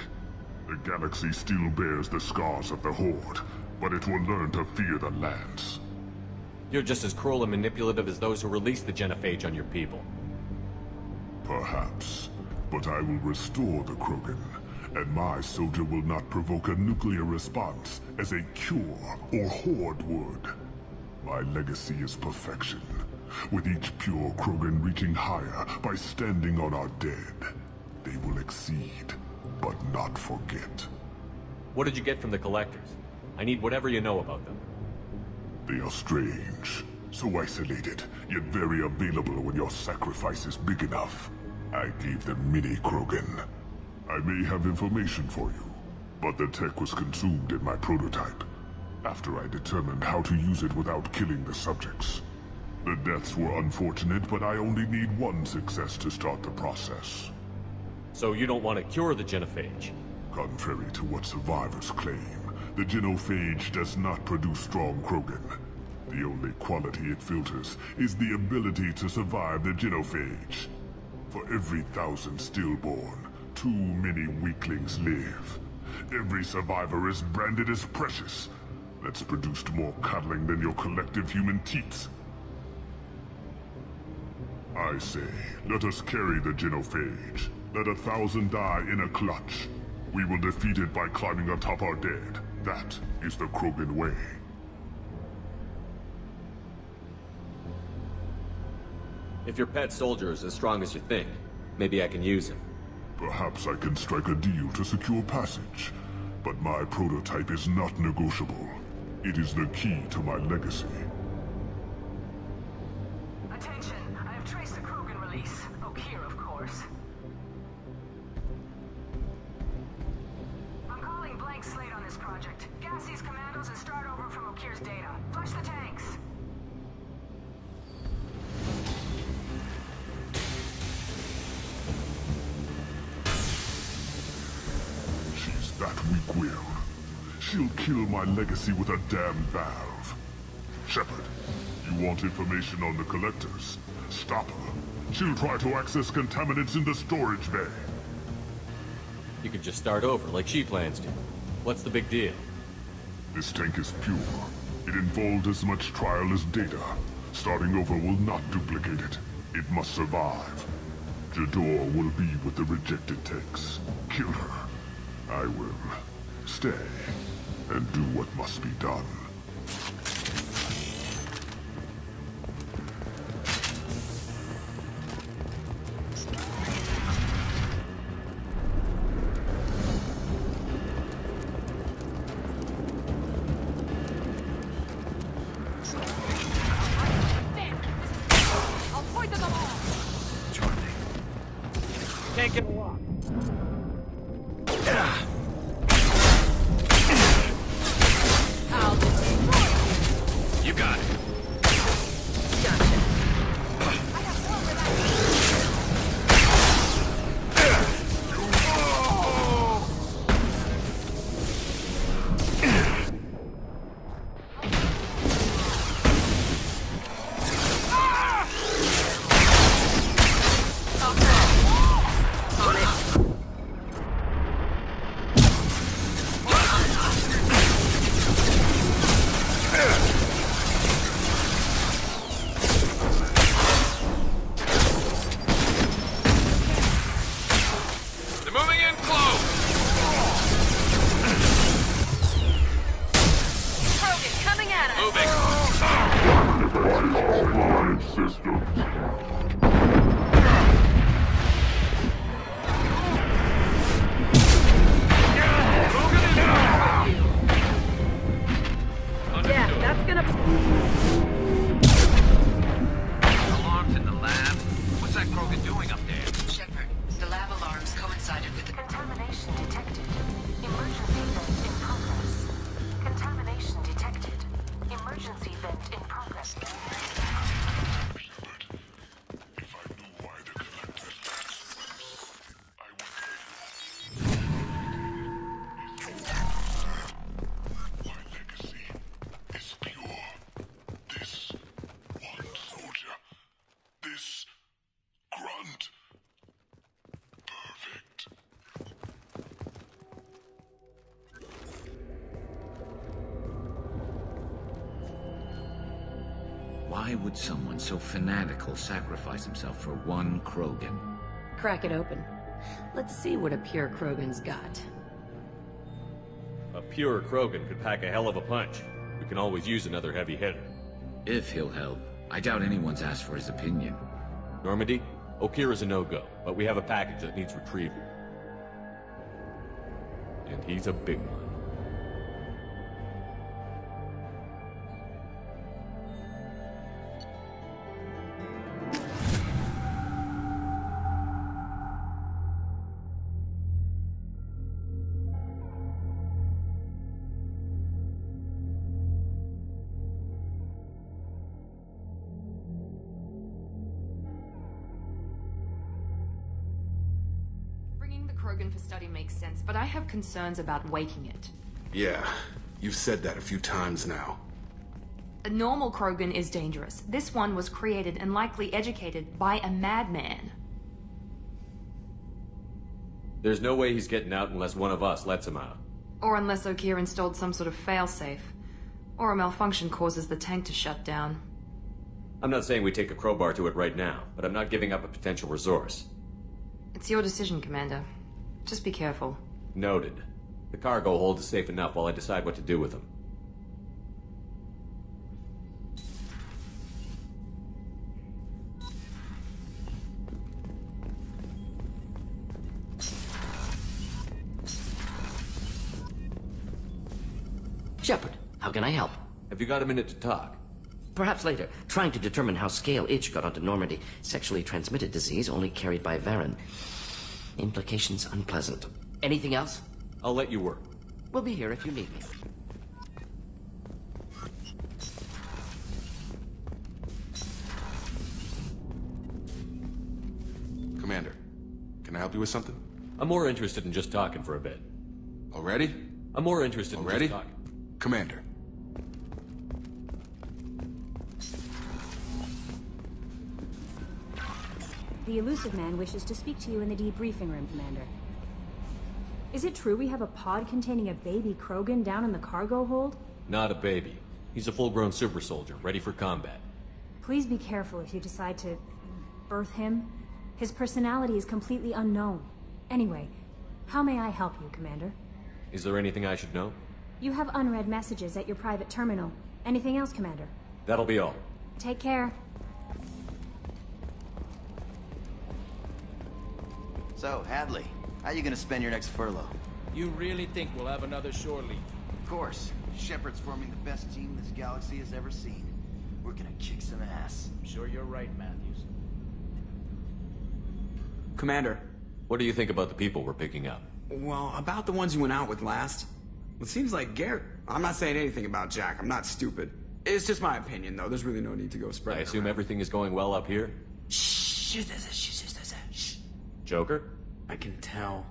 The galaxy still bears the scars of the Horde, but it will learn to fear the Lance. You're just as cruel and manipulative as those who released the genophage on your people. Perhaps, but I will restore the Krogan, and my soldier will not provoke a nuclear response as a cure or Horde would. My legacy is perfection, with each pure Krogan reaching higher by standing on our dead. They will exceed, but not forget. What did you get from the Collectors? I need whatever you know about them. They are strange, so isolated, yet very available when your sacrifice is big enough. I gave them mini Krogan. I may have information for you, but the tech was consumed in my prototype, after I determined how to use it without killing the subjects. The deaths were unfortunate, but I only need one success to start the process. So you don't want to cure the genophage? Contrary to what survivors claim, the genophage does not produce strong Krogan. The only quality it filters is the ability to survive the genophage. For every 1,000 stillborn, too many weaklings live. Every survivor is branded as precious. That's produced more cuddling than your collective human teats. I say, let us carry the genophage. Let 1,000 die in a clutch. We will defeat it by climbing atop our dead. That is the Krogan way. If your pet soldier is as strong as you think, maybe I can use him. Perhaps I can strike a deal to secure passage. But my prototype is not negotiable. It is the key to my legacy. Attention, I have traced the Krogan release. Okeer, of course. I'm calling blank slate on this project. Gas these commandos and start over from Okeer's data. Flush the tanks. She's that weak-willed. She'll kill my legacy with a damn valve. Shepard, you want information on the Collectors? Stop her. She'll try to access contaminants in the storage bay. You could just start over, like she plans to. What's the big deal? This tank is pure. It involved as much trial as data. Starting over will not duplicate it. It must survive. Jador will be with the rejected tanks. Kill her. I will stay and do what must be done. I'll point to them all. Take it a walk. You got it. Alarms in the lab? What's that Krogan doing up there? Shepard, the lab alarms coincided with the... Contamination detected. Emergency vent in progress. Contamination detected. Emergency vent in progress. Why would someone so fanatical sacrifice himself for one Krogan? Crack it open. Let's see what a pure Krogan's got. A pure Krogan could pack a hell of a punch. We can always use another heavy hitter. If he'll help. I doubt anyone's asked for his opinion. Normandy, Okira's a no-go, but we have a package that needs retrieval. And he's a big one. Krogan for study makes sense, but I have concerns about waking it. Yeah, you've said that a few times now. A normal Krogan is dangerous. This one was created and likely educated by a madman. There's no way he's getting out unless one of us lets him out. Or unless Okir installed some sort of failsafe. Or a malfunction causes the tank to shut down. I'm not saying we take a crowbar to it right now, but I'm not giving up a potential resource. It's your decision, Commander. Just be careful. Noted. The cargo hold is safe enough while I decide what to do with them. Shepard, how can I help? Have you got a minute to talk? Perhaps later. Trying to determine how Scale Itch got onto Normandy. Sexually transmitted disease only carried by Varen. Implications unpleasant. Anything else? I'll let you work. We'll be here if you need me. Commander, can I help you with something? I'm more interested in just talking for a bit. Already? I'm more interested in just talking. Commander. The elusive man wishes to speak to you in the debriefing room, Commander. Is it true we have a pod containing a baby Krogan down in the cargo hold? Not a baby. He's a full-grown super soldier, ready for combat. Please be careful if you decide to birth him. His personality is completely unknown. Anyway, how may I help you, Commander? Is there anything I should know? You have unread messages at your private terminal. Anything else, Commander? That'll be all. Take care. So, Hadley, how you gonna spend your next furlough? You really think we'll have another shore leave? Of course. Shepard's forming the best team this galaxy has ever seen. We're gonna kick some ass. I'm sure you're right, Matthews. Commander. What do you think about the people we're picking up? Well, about the ones you went out with last. It seems like Garrett... I'm not saying anything about Jack, I'm not stupid. It's just my opinion, though. There's really no need to go spread. I assume everything is going well up here? Shh. Joker? I can tell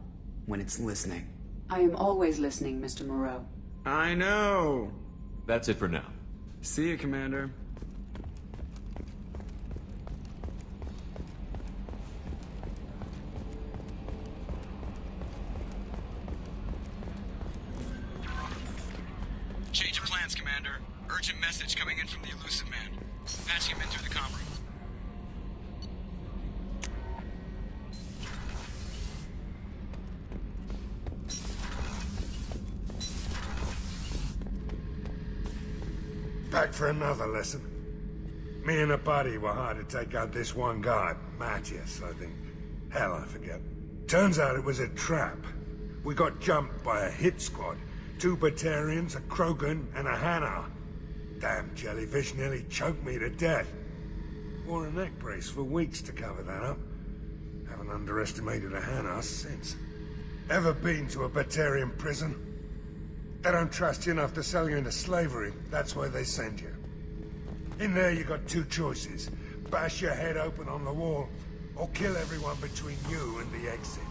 when it's listening. I am always listening, Mr. Moreau. I know. That's it for now. See you, Commander. Change of plans, Commander. Urgent message coming in from the elusive man. Patching him in through the comm room. Back for another lesson. Me and a buddy were hired to take out this one guy, Matthias, I think. Hell, I forget. Turns out it was a trap. We got jumped by a hit squad. 2 Batarians, a Krogan, and a Hanar. Damn jellyfish nearly choked me to death. Wore a neck brace for weeks to cover that up. Haven't underestimated a Hanar since. Ever been to a Batarian prison? They don't trust you enough to sell you into slavery. That's where they send you. In there you got 2 choices. Bash your head open on the wall, or kill everyone between you and the exit.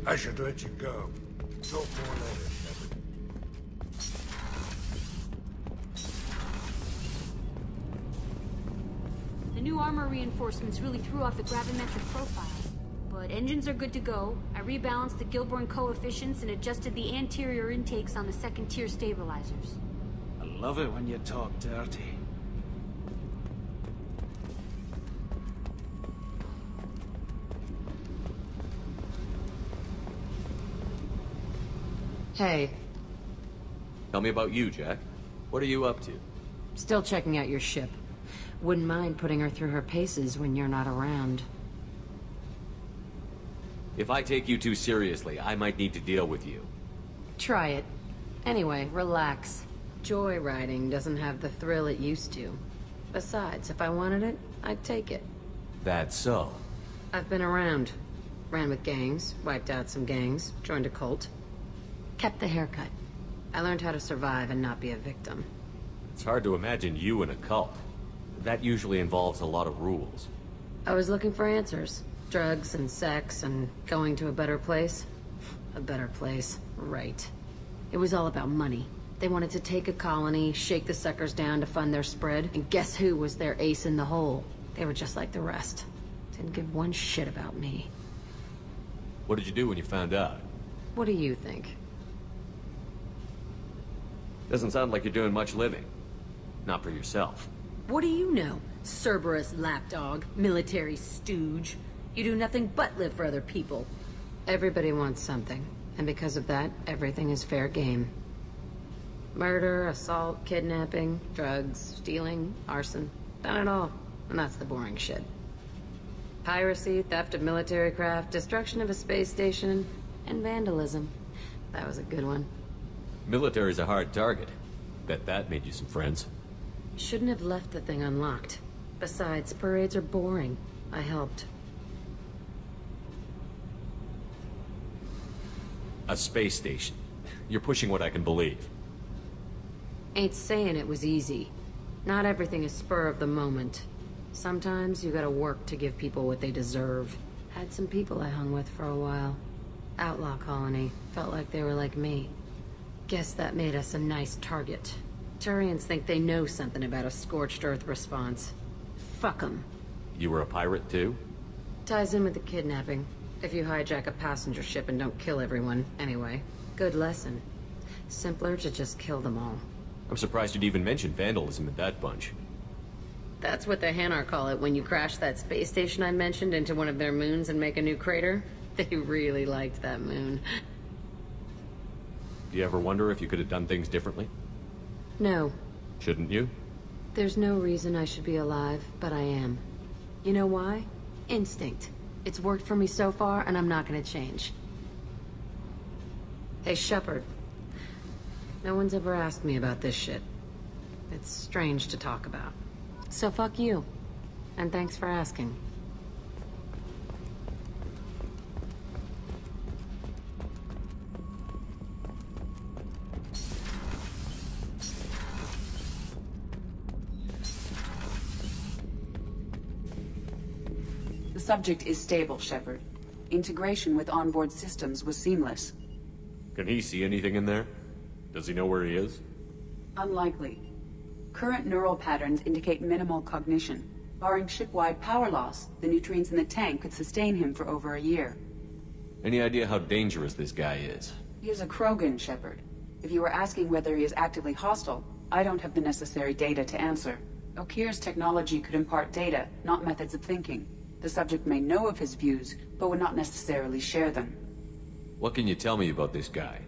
I should let you go. Talk more later, Shepard. The new armor reinforcements really threw off the gravimetric profile. But engines are good to go. I rebalanced the Gilborn coefficients and adjusted the anterior intakes on the second-tier stabilizers. I love it when you talk dirty. Hey. Tell me about you, Jack. What are you up to? Still checking out your ship. Wouldn't mind putting her through her paces when you're not around. If I take you too seriously, I might need to deal with you. Try it. Anyway, relax. Joyriding doesn't have the thrill it used to. Besides, if I wanted it, I'd take it. That's so. I've been around. Ran with gangs, wiped out some gangs, joined a cult. Kept the haircut. I learned how to survive and not be a victim. It's hard to imagine you in a cult. That usually involves a lot of rules. I was looking for answers. Drugs and sex and going to a better place. A better place, right. It was all about money. They wanted to take a colony, shake the suckers down to fund their spread, and guess who was their ace in the hole? They were just like the rest. Didn't give one shit about me. What did you do when you found out? What do you think? Doesn't sound like you're doing much living. Not for yourself. What do you know? Cerberus lapdog, military stooge. You do nothing but live for other people. Everybody wants something, and because of that, everything is fair game. Murder, assault, kidnapping, drugs, stealing, arson. Done it all, and that's the boring shit. Piracy, theft of military craft, destruction of a space station, and vandalism. That was a good one. Military's a hard target. Bet that made you some friends. Shouldn't have left the thing unlocked. Besides, parades are boring. I helped. A space station. You're pushing what I can believe. Ain't saying it was easy. Not everything is spur of the moment. Sometimes you gotta work to give people what they deserve. Had some people I hung with for a while. Outlaw colony. Felt like they were like me. Guess that made us a nice target. Turians think they know something about a scorched earth response. Fuck them. You were a pirate too? Ties in with the kidnapping. If you hijack a passenger ship and don't kill everyone, anyway. Good lesson. Simpler to just kill them all. I'm surprised you'd even mention vandalism in that bunch. That's what the Hanar call it when you crash that space station I mentioned into one of their moons and make a new crater. They really liked that moon. Do you ever wonder if you could have done things differently? No. Shouldn't you? There's no reason I should be alive, but I am. You know why? Instinct. It's worked for me so far, and I'm not gonna change. Hey, Shepard. No one's ever asked me about this shit. It's strange to talk about. So fuck you. And thanks for asking. subject is stable, Shepard. Integration with onboard systems was seamless. Can he see anything in there? Does he know where he is? Unlikely. Current neural patterns indicate minimal cognition. Barring ship-wide power loss, the nutrients in the tank could sustain him for over a year. Any idea how dangerous this guy is? He is a Krogan, Shepard. If you were asking whether he is actively hostile, I don't have the necessary data to answer. Okeer's technology could impart data, not methods of thinking. The subject may know of his views, but would not necessarily share them. What can you tell me about this guy?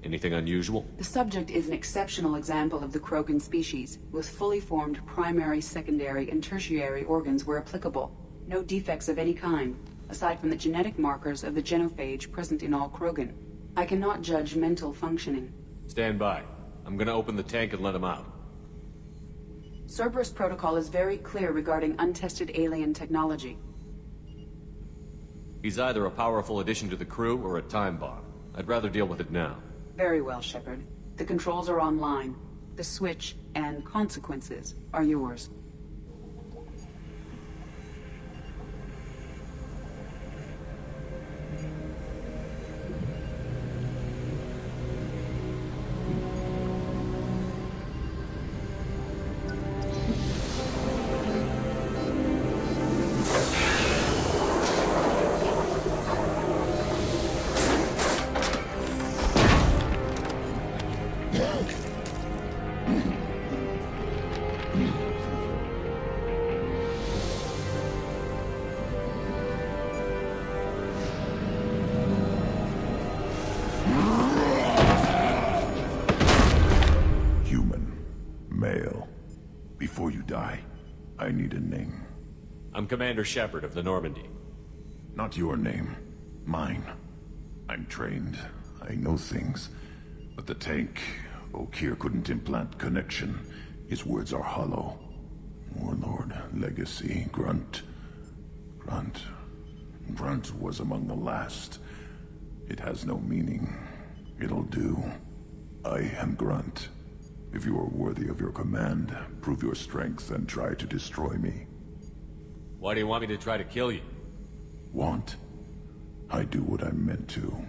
Anything unusual? The subject is an exceptional example of the Krogan species, with fully formed primary, secondary, and tertiary organs where applicable. No defects of any kind, aside from the genetic markers of the genophage present in all Krogan. I cannot judge mental functioning. Stand by. I'm gonna open the tank and let him out. Cerberus protocol is very clear regarding untested alien technology. He's either a powerful addition to the crew or a time bomb. I'd rather deal with it now. Very well, Shepard. The controls are online. The switch and consequences are yours. I need a name. I'm Commander Shepard of the Normandy. Not your name. Mine. I'm trained. I know things. But the tank, Okeer couldn't implant connection. His words are hollow. Warlord, Legacy, Grunt. Grunt was among the last. It has no meaning. It'll do. I am Grunt. If you are worthy of your command, prove your strength and try to destroy me. Why do you want me to try to kill you? Want? I do what I'm meant to.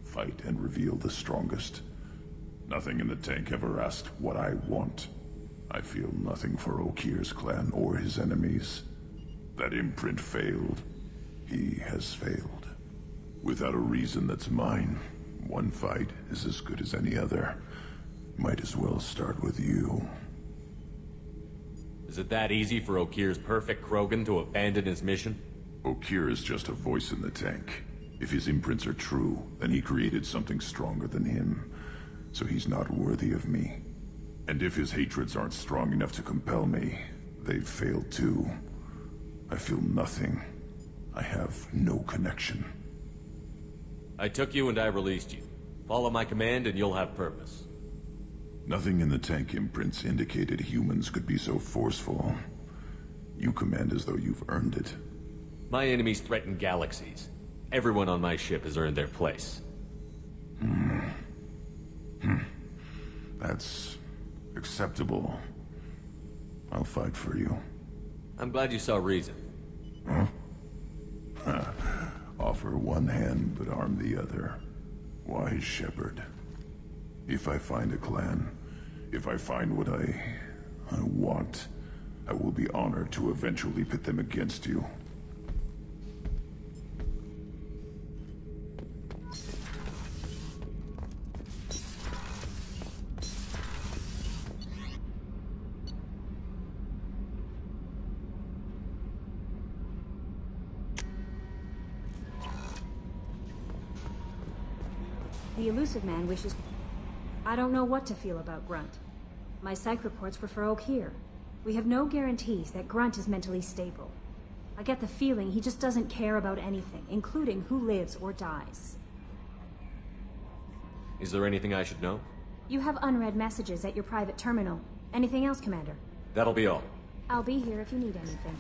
Fight and reveal the strongest. Nothing in the tank ever asked what I want. I feel nothing for Okeer's clan or his enemies. That imprint failed. He has failed. Without a reason that's mine, one fight is as good as any other. Might as well start with you. Is it that easy for Okeer's perfect Krogan to abandon his mission? Okeer is just a voice in the tank. If his imprints are true, then he created something stronger than him. So he's not worthy of me. And if his hatreds aren't strong enough to compel me, they've failed too. I feel nothing. I have no connection. I took you and I released you. Follow my command and you'll have purpose. Nothing in the tank imprints indicated humans could be so forceful. You command as though you've earned it. My enemies threaten galaxies. Everyone on my ship has earned their place. That's acceptable. I'll fight for you. I'm glad you saw reason. Huh? Offer one hand, but arm the other. Wise Shepard. If I find a clan, if I find what I want, I will be honored to eventually pit them against you. The elusive man wishes... I don't know what to feel about Grunt. My psych reports prefer Okeer. We have no guarantees that Grunt is mentally stable. I get the feeling he just doesn't care about anything, including who lives or dies. Is there anything I should know? You have unread messages at your private terminal. Anything else, Commander? That'll be all. I'll be here if you need anything.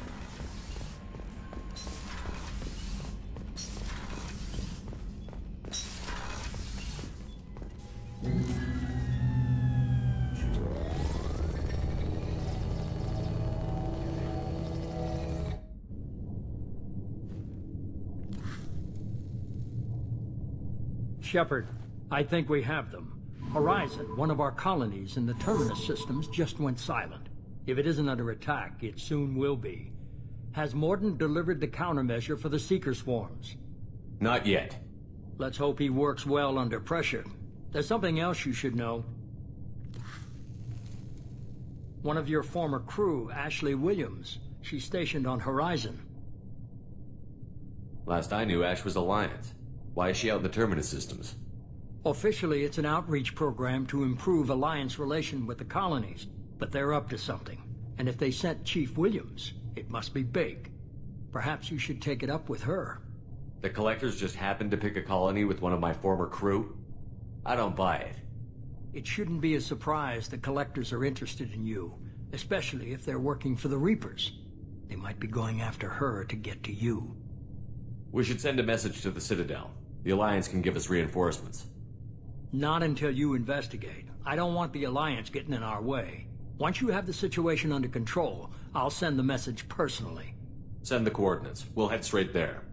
Shepard, I think we have them. Horizon, one of our colonies in the Terminus systems, just went silent. If it isn't under attack, it soon will be. Has Mordant delivered the countermeasure for the Seeker swarms? Not yet. Let's hope he works well under pressure. There's something else you should know. One of your former crew, Ashley Williams, she's stationed on Horizon. Last I knew, Ash was Alliance. Why is she out in the Terminus systems? Officially, it's an outreach program to improve Alliance relation with the colonies, but they're up to something. And if they sent Chief Williams, it must be big. Perhaps you should take it up with her. The Collectors just happened to pick a colony with one of my former crew? I don't buy it. It shouldn't be a surprise the Collectors are interested in you, especially if they're working for the Reapers. They might be going after her to get to you. We should send a message to the Citadel. The Alliance can give us reinforcements. Not until you investigate. I don't want the Alliance getting in our way. Once you have the situation under control, I'll send the message personally. Send the coordinates. We'll head straight there.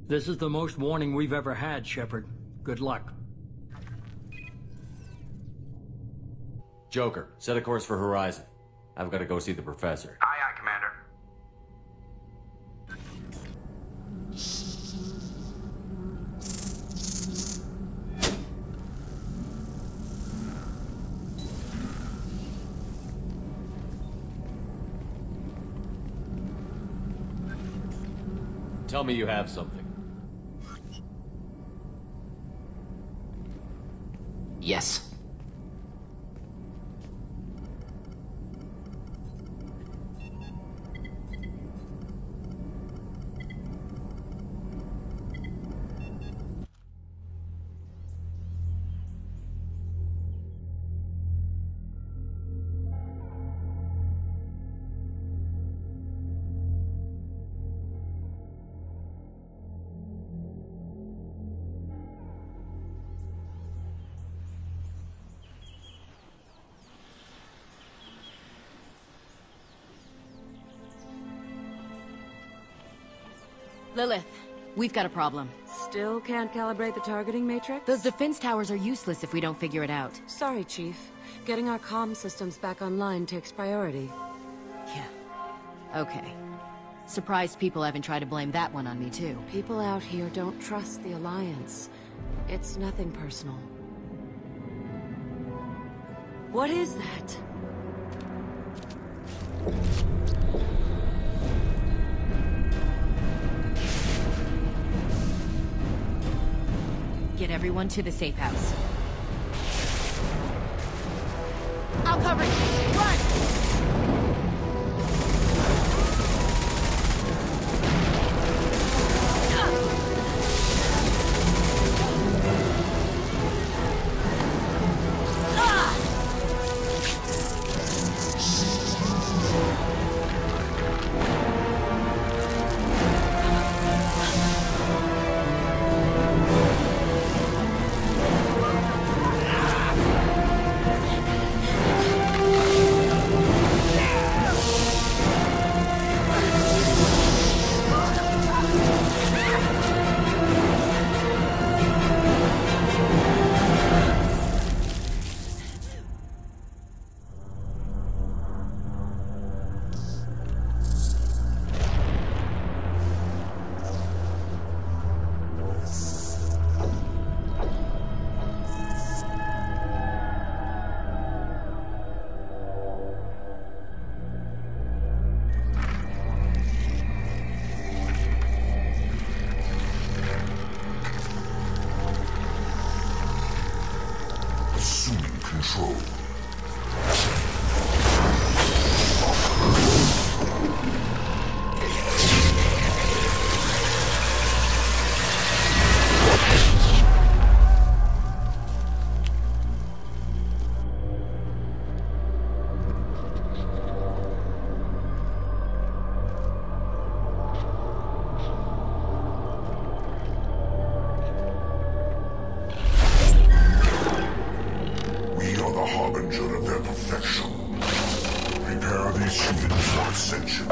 This is the most warning we've ever had, Shepard. Good luck. Joker, set a course for Horizon. I've got to go see the Professor. Aye, aye, Commander. Tell me you have something. Yes. Lilith, we've got a problem. Still can't calibrate the targeting matrix? Those defense towers are useless if we don't figure it out. Sorry, Chief. Getting our comm systems back online takes priority. Yeah. Okay. Surprised people haven't tried to blame that one on me, too. People out here don't trust the Alliance. It's nothing personal. What is that? Get everyone to the safe house. I'll cover you! Run! Assuming control. Harbinger of their perfection. Prepare these humans for ascension.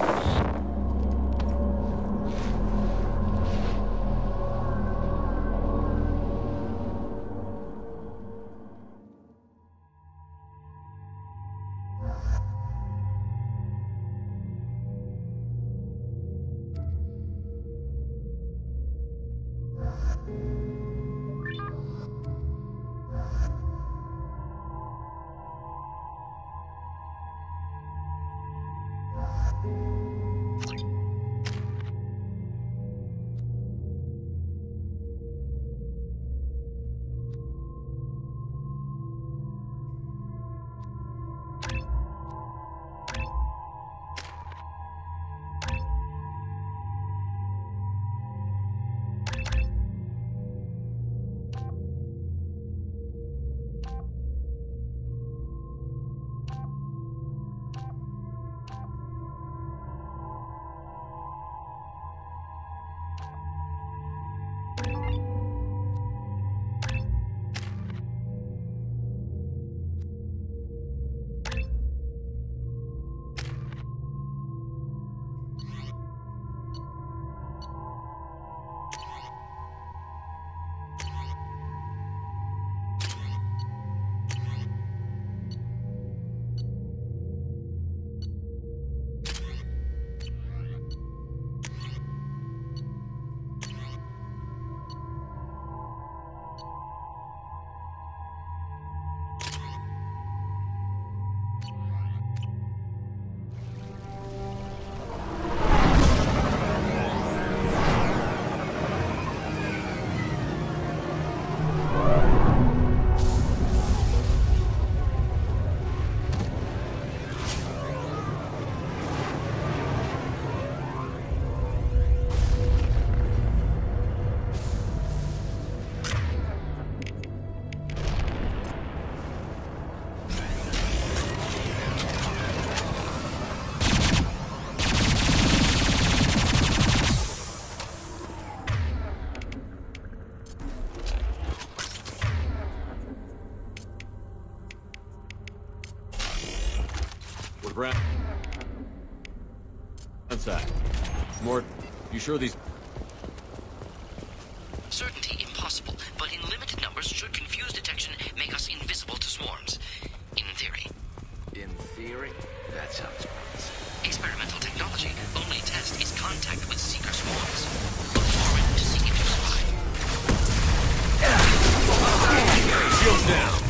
Brad. Outside. Mort, you sure these... Certainty impossible, but in limited numbers should confuse detection make us invisible to swarms. In theory. In theory? That sounds promising. Experimental technology. Only test is contact with seeker swarms. Look forward to see if you survive. Shield down.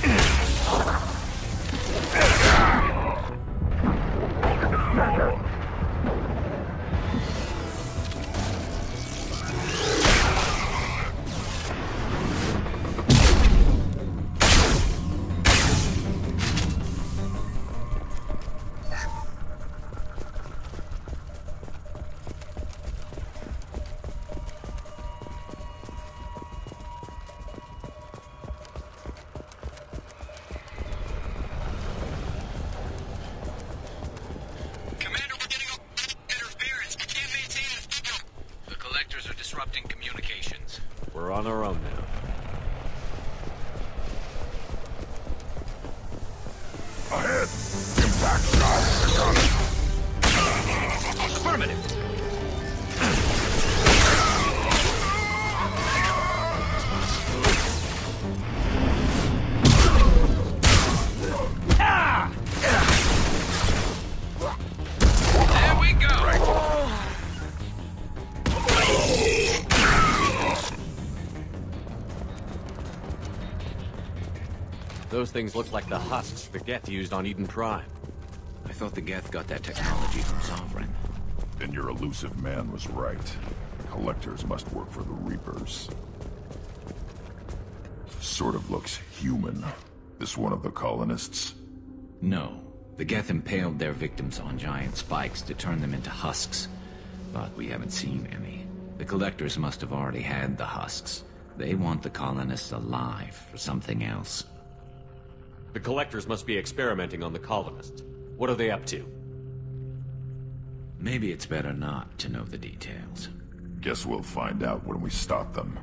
Disrupting communications. We're on our own now. Ahead! Impact shot! Affirmative! There we go! Those things look like the husks the Geth used on Eden Prime. I thought the Geth got that technology from Sovereign. Then your elusive man was right. Collectors must work for the Reapers. Sort of looks human. This one of the colonists? No. The Geth impaled their victims on giant spikes to turn them into husks. But we haven't seen any. The Collectors must have already had the husks. They want the colonists alive for something else. The Collectors must be experimenting on the colonists. What are they up to? Maybe it's better not to know the details. Guess we'll find out when we stop them.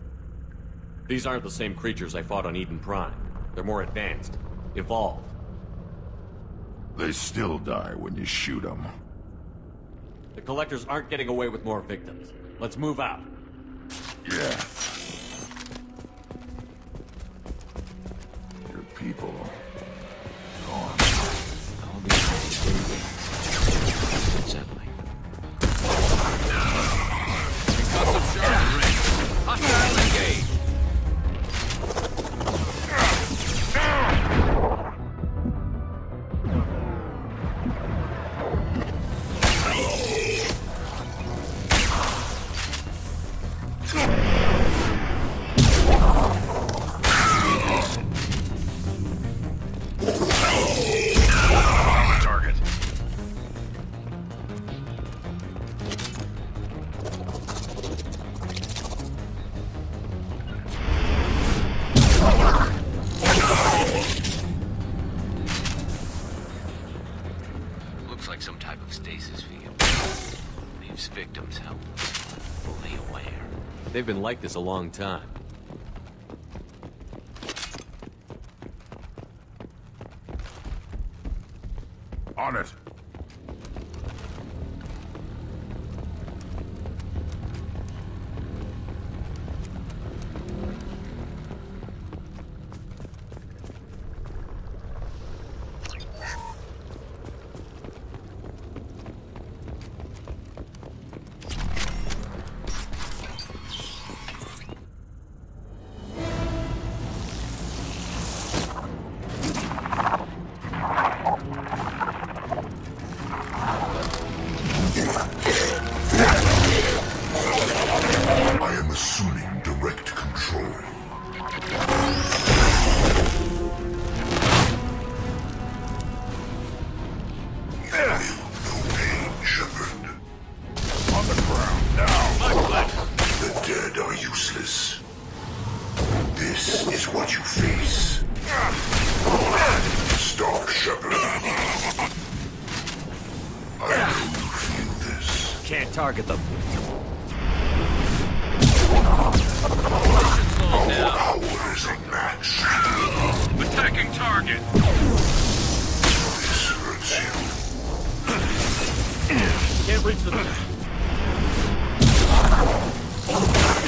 These aren't the same creatures I fought on Eden Prime. They're more advanced. Evolved. They still die when you shoot them. The Collectors aren't getting away with more victims. Let's move out. Yeah. Your people... gone. All these unsettling. Concussive sharp range. Hostile engaged. They've been like this a long time. On it. Target them. Attacking target. This hurts you. Can't reach the...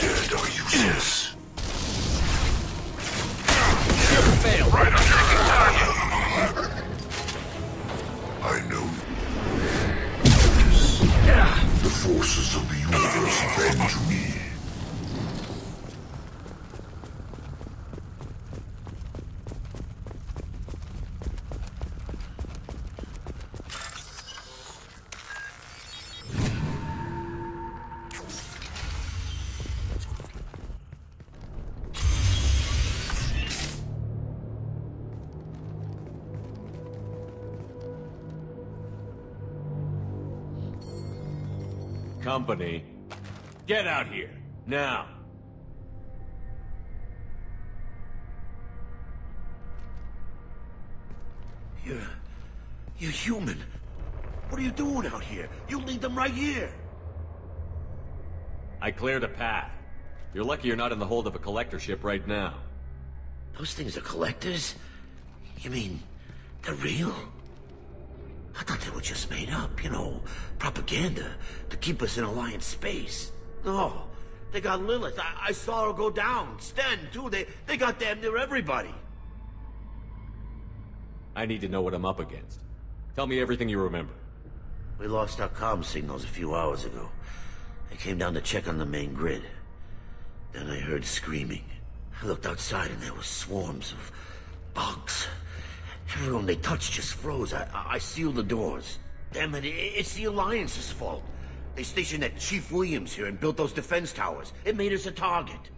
Dead are useless. Fail. Right attacking target. I know. The forces of the universe bend to me. Company, get out here, now. You're human. What are you doing out here? You lead them right here. I cleared a path. You're lucky you're not in the hold of a collector ship right now. Those things are collectors? You mean, they're real? I thought they were just made up, you know, propaganda to keep us in Alliance space. No, they got Lilith. I saw her go down. Sten, too. They got damn near everybody. I need to know what I'm up against. Tell me everything you remember. We lost our comm signals a few hours ago. I came down to check on the main grid. Then I heard screaming. I looked outside and there were swarms of bugs. Everyone they touched just froze. I sealed the doors. Damn it, it's the Alliance's fault. They stationed that Chief Williams here and built those defense towers. It made us a target.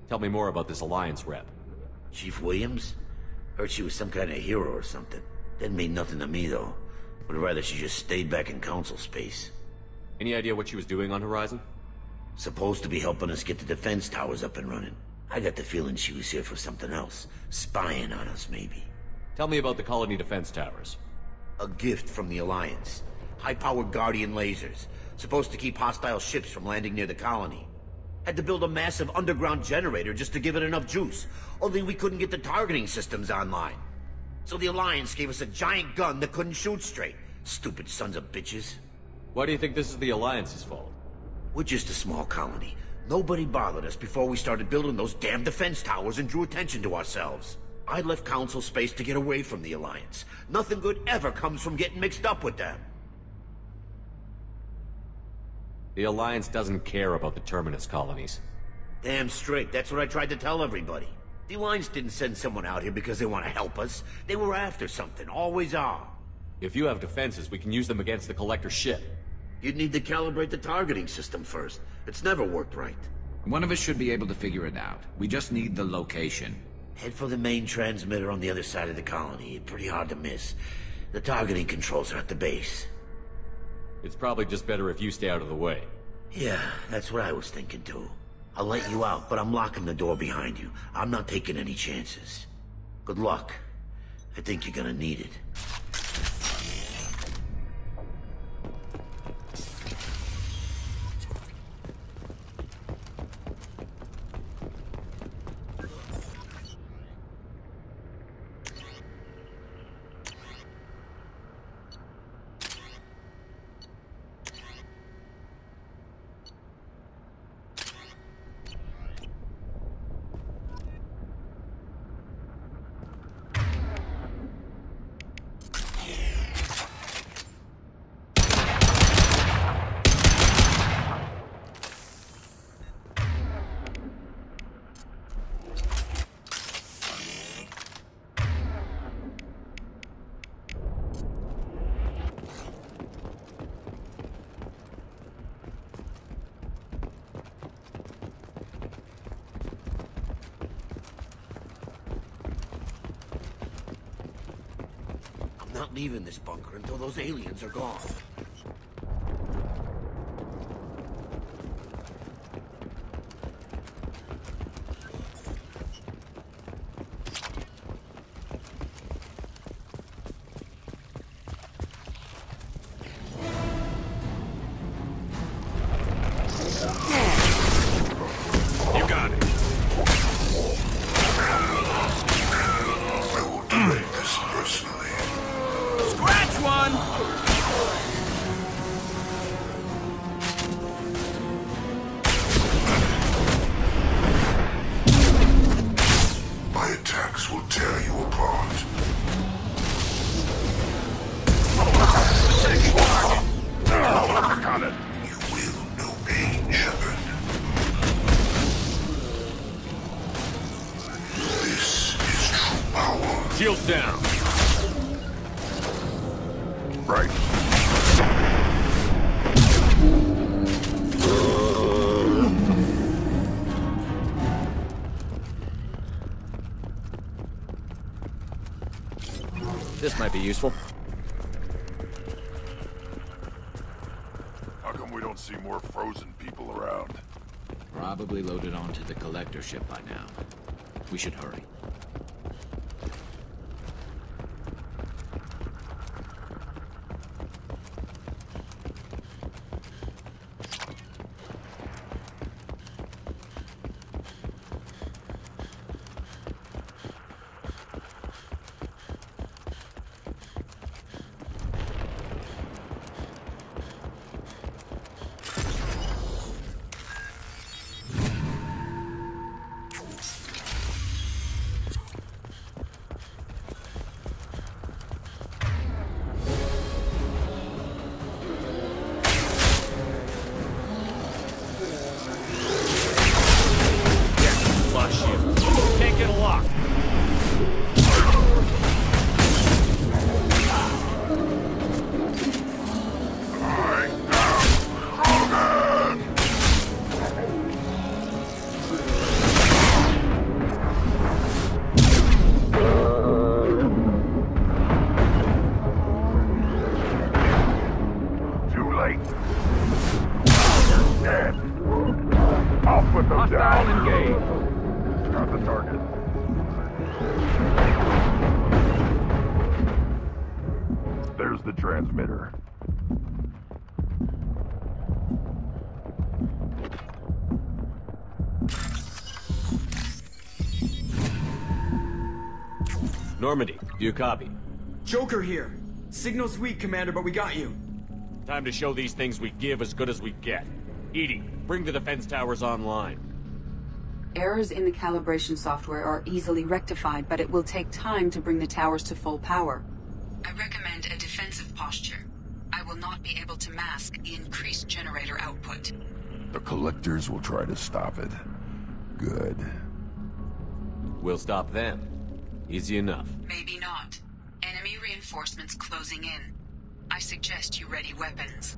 Tell me more about this Alliance rep. Chief Williams? Heard she was some kind of hero or something. Didn't mean nothing to me, though. Would rather she just stayed back in Council space. Any idea what she was doing on Horizon? Supposed to be helping us get the defense towers up and running. I got the feeling she was here for something else. Spying on us, maybe. Tell me about the colony defense towers. A gift from the Alliance. High-powered Guardian lasers. Supposed to keep hostile ships from landing near the colony. Had to build a massive underground generator just to give it enough juice. Only we couldn't get the targeting systems online. So the Alliance gave us a giant gun that couldn't shoot straight. Stupid sons of bitches. Why do you think this is the Alliance's fault? We're just a small colony. Nobody bothered us before we started building those damn defense towers and drew attention to ourselves. I left Council space to get away from the Alliance. Nothing good ever comes from getting mixed up with them. The Alliance doesn't care about the Terminus colonies. Damn straight, that's what I tried to tell everybody. The Alliance didn't send someone out here because they want to help us. They were after something, always are. If you have defenses, we can use them against the Collector ship. You'd need to calibrate the targeting system first. It's never worked right. One of us should be able to figure it out. We just need the location. Head for the main transmitter on the other side of the colony. Pretty hard to miss. The targeting controls are at the base. It's probably just better if you stay out of the way. Yeah, that's what I was thinking too. I'll let you out, but I'm locking the door behind you. I'm not taking any chances. Good luck. I think you're gonna need it. not leaving this bunker until those aliens are gone. You got it. I will direct this personally. Scratch one! My attacks will tear you apart. Got it. You will know pain, Shepard. This is true power. Shields down. Right. This might be useful. How come we don't see more frozen people around? Probably loaded onto the collector ship by now. We should hurry. Can't get a lock. Too late. Dead. I'll put them down. Engaged. Got the target. There's the transmitter. Normandy, do you copy? Joker here. Signal's weak, Commander, but we got you. Time to show these things we give as good as we get. Edie, bring the defense towers online. Errors in the calibration software are easily rectified, but it will take time to bring the towers to full power. I recommend a defensive posture. I will not be able to mask the increased generator output. The collectors will try to stop it. Good. We'll stop them. Easy enough. Maybe not. Enemy reinforcements closing in. I suggest you ready weapons.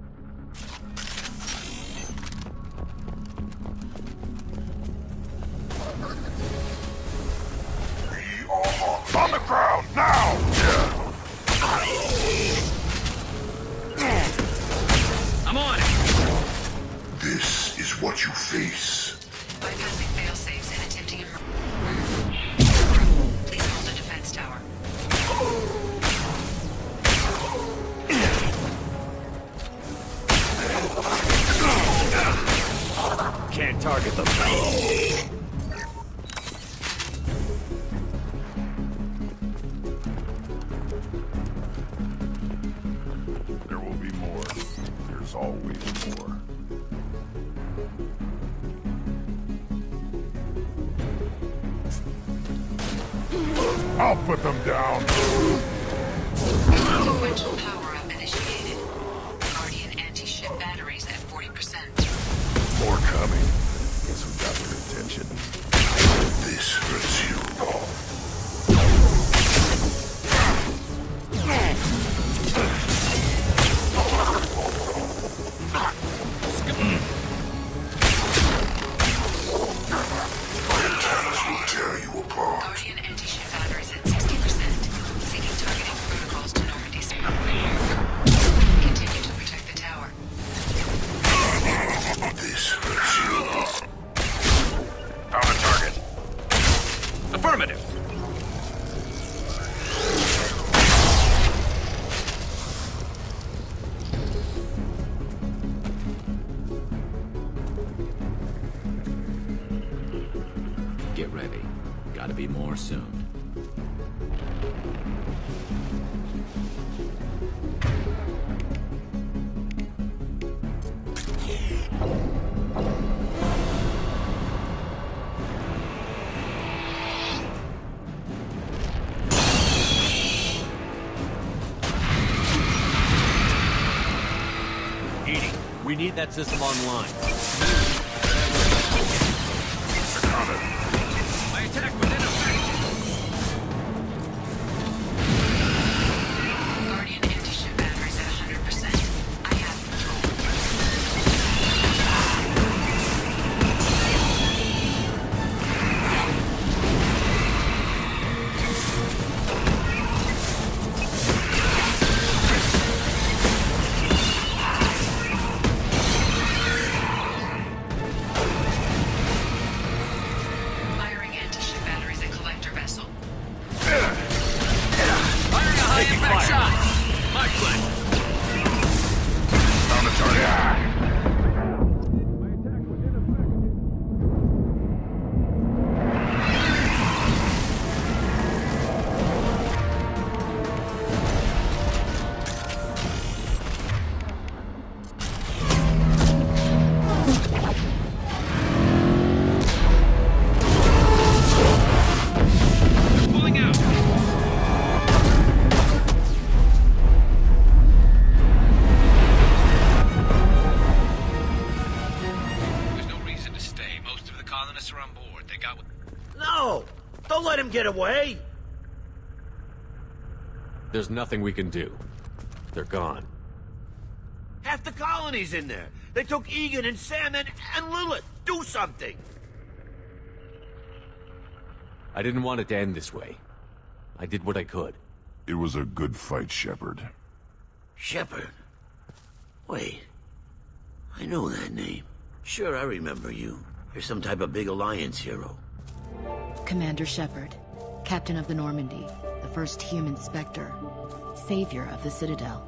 On the ground, now! I'm on it! This is what you face. Bypassing failsafes and attempting a Please hold the defense tower. Can't target them. There will be more. There's always more. I'll put them down. Sequential power-up initiated. Guardian anti-ship batteries at 40%. More coming. Guess we got their attention. This hurts you. My attacks will tear you apart. Guardian anti-ship batteries at 60%. Seeking targeting protocols to Normandy Affirmative. Get ready. Gotta be more soon. We need that system online. My attack was ineffective. Guardian anti-ship batteries at 100%. I have Get away! There's nothing we can do. They're gone. Half the colony's in there. They took Egan and Sam and Lilith. Do something! I didn't want it to end this way. I did what I could. It was a good fight, Shepard. Shepard? Wait. I know that name. Sure, I remember you. You're some type of big Alliance hero. Commander Shepard, Captain of the Normandy, the first human Spectre, savior of the Citadel.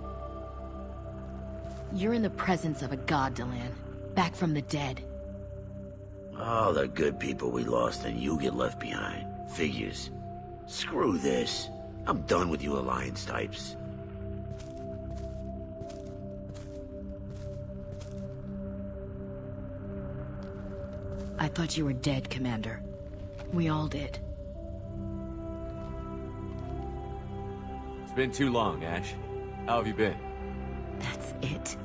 You're in the presence of a god, Delan, back from the dead. All the good people we lost and you get left behind. Figures. Screw this. I'm done with you Alliance types. I thought you were dead, Commander. We all did. It's been too long, Ash. How have you been? That's it?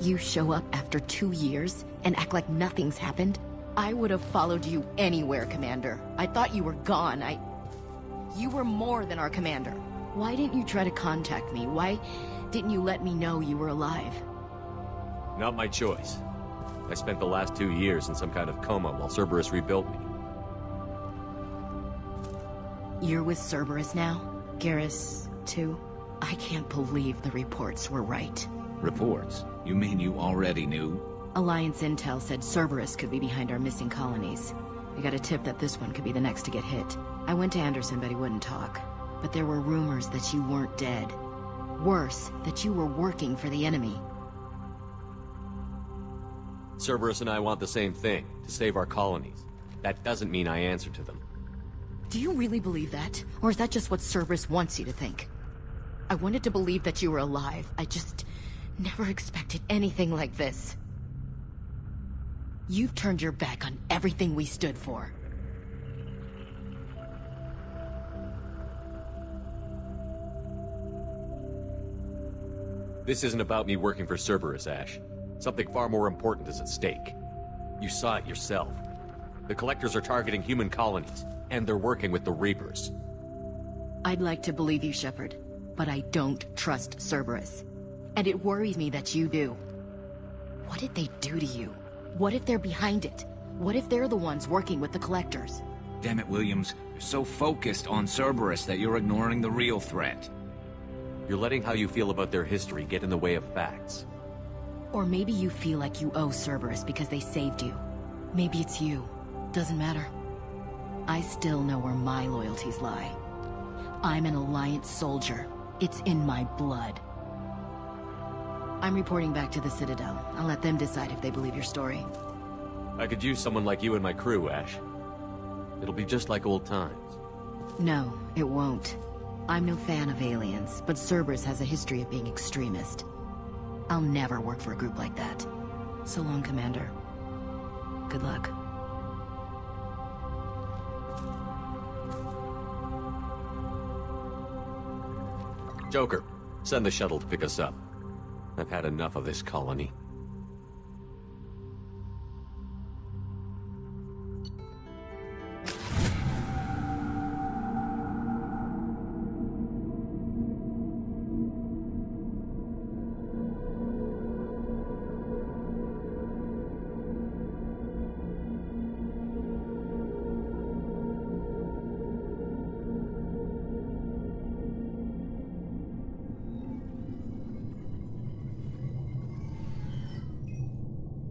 You show up after 2 years and act like nothing's happened? I would have followed you anywhere, Commander. I thought you were gone. You were more than our commander. Why didn't you try to contact me? Why didn't you let me know you were alive? Not my choice. I spent the last 2 years in some kind of coma while Cerberus rebuilt me. You're with Cerberus now? Garrus, too? I can't believe the reports were right. Reports? You mean you already knew? Alliance intel said Cerberus could be behind our missing colonies. We got a tip that this one could be the next to get hit. I went to Anderson, but he wouldn't talk. But there were rumors that you weren't dead. Worse, that you were working for the enemy. Cerberus and I want the same thing, to save our colonies. That doesn't mean I answer to them. Do you really believe that? Or is that just what Cerberus wants you to think? I wanted to believe that you were alive. I just never expected anything like this. You've turned your back on everything we stood for. This isn't about me working for Cerberus, Ash. Something far more important is at stake. You saw it yourself. The Collectors are targeting human colonies, and they're working with the Reapers. I'd like to believe you, Shepard, but I don't trust Cerberus. And it worries me that you do. What did they do to you? What if they're behind it? What if they're the ones working with the Collectors? Damn it, Williams. You're so focused on Cerberus that you're ignoring the real threat. You're letting how you feel about their history get in the way of facts. Or maybe you feel like you owe Cerberus because they saved you. Maybe it's you. Doesn't matter. I still know where my loyalties lie. I'm an Alliance soldier. It's in my blood. I'm reporting back to the Citadel. I'll let them decide if they believe your story. I could use someone like you in my crew, Ash. It'll be just like old times. No, it won't. I'm no fan of aliens, but Cerberus has a history of being extremist. I'll never work for a group like that. So long, Commander. Good luck. Joker, send the shuttle to pick us up. I've had enough of this colony.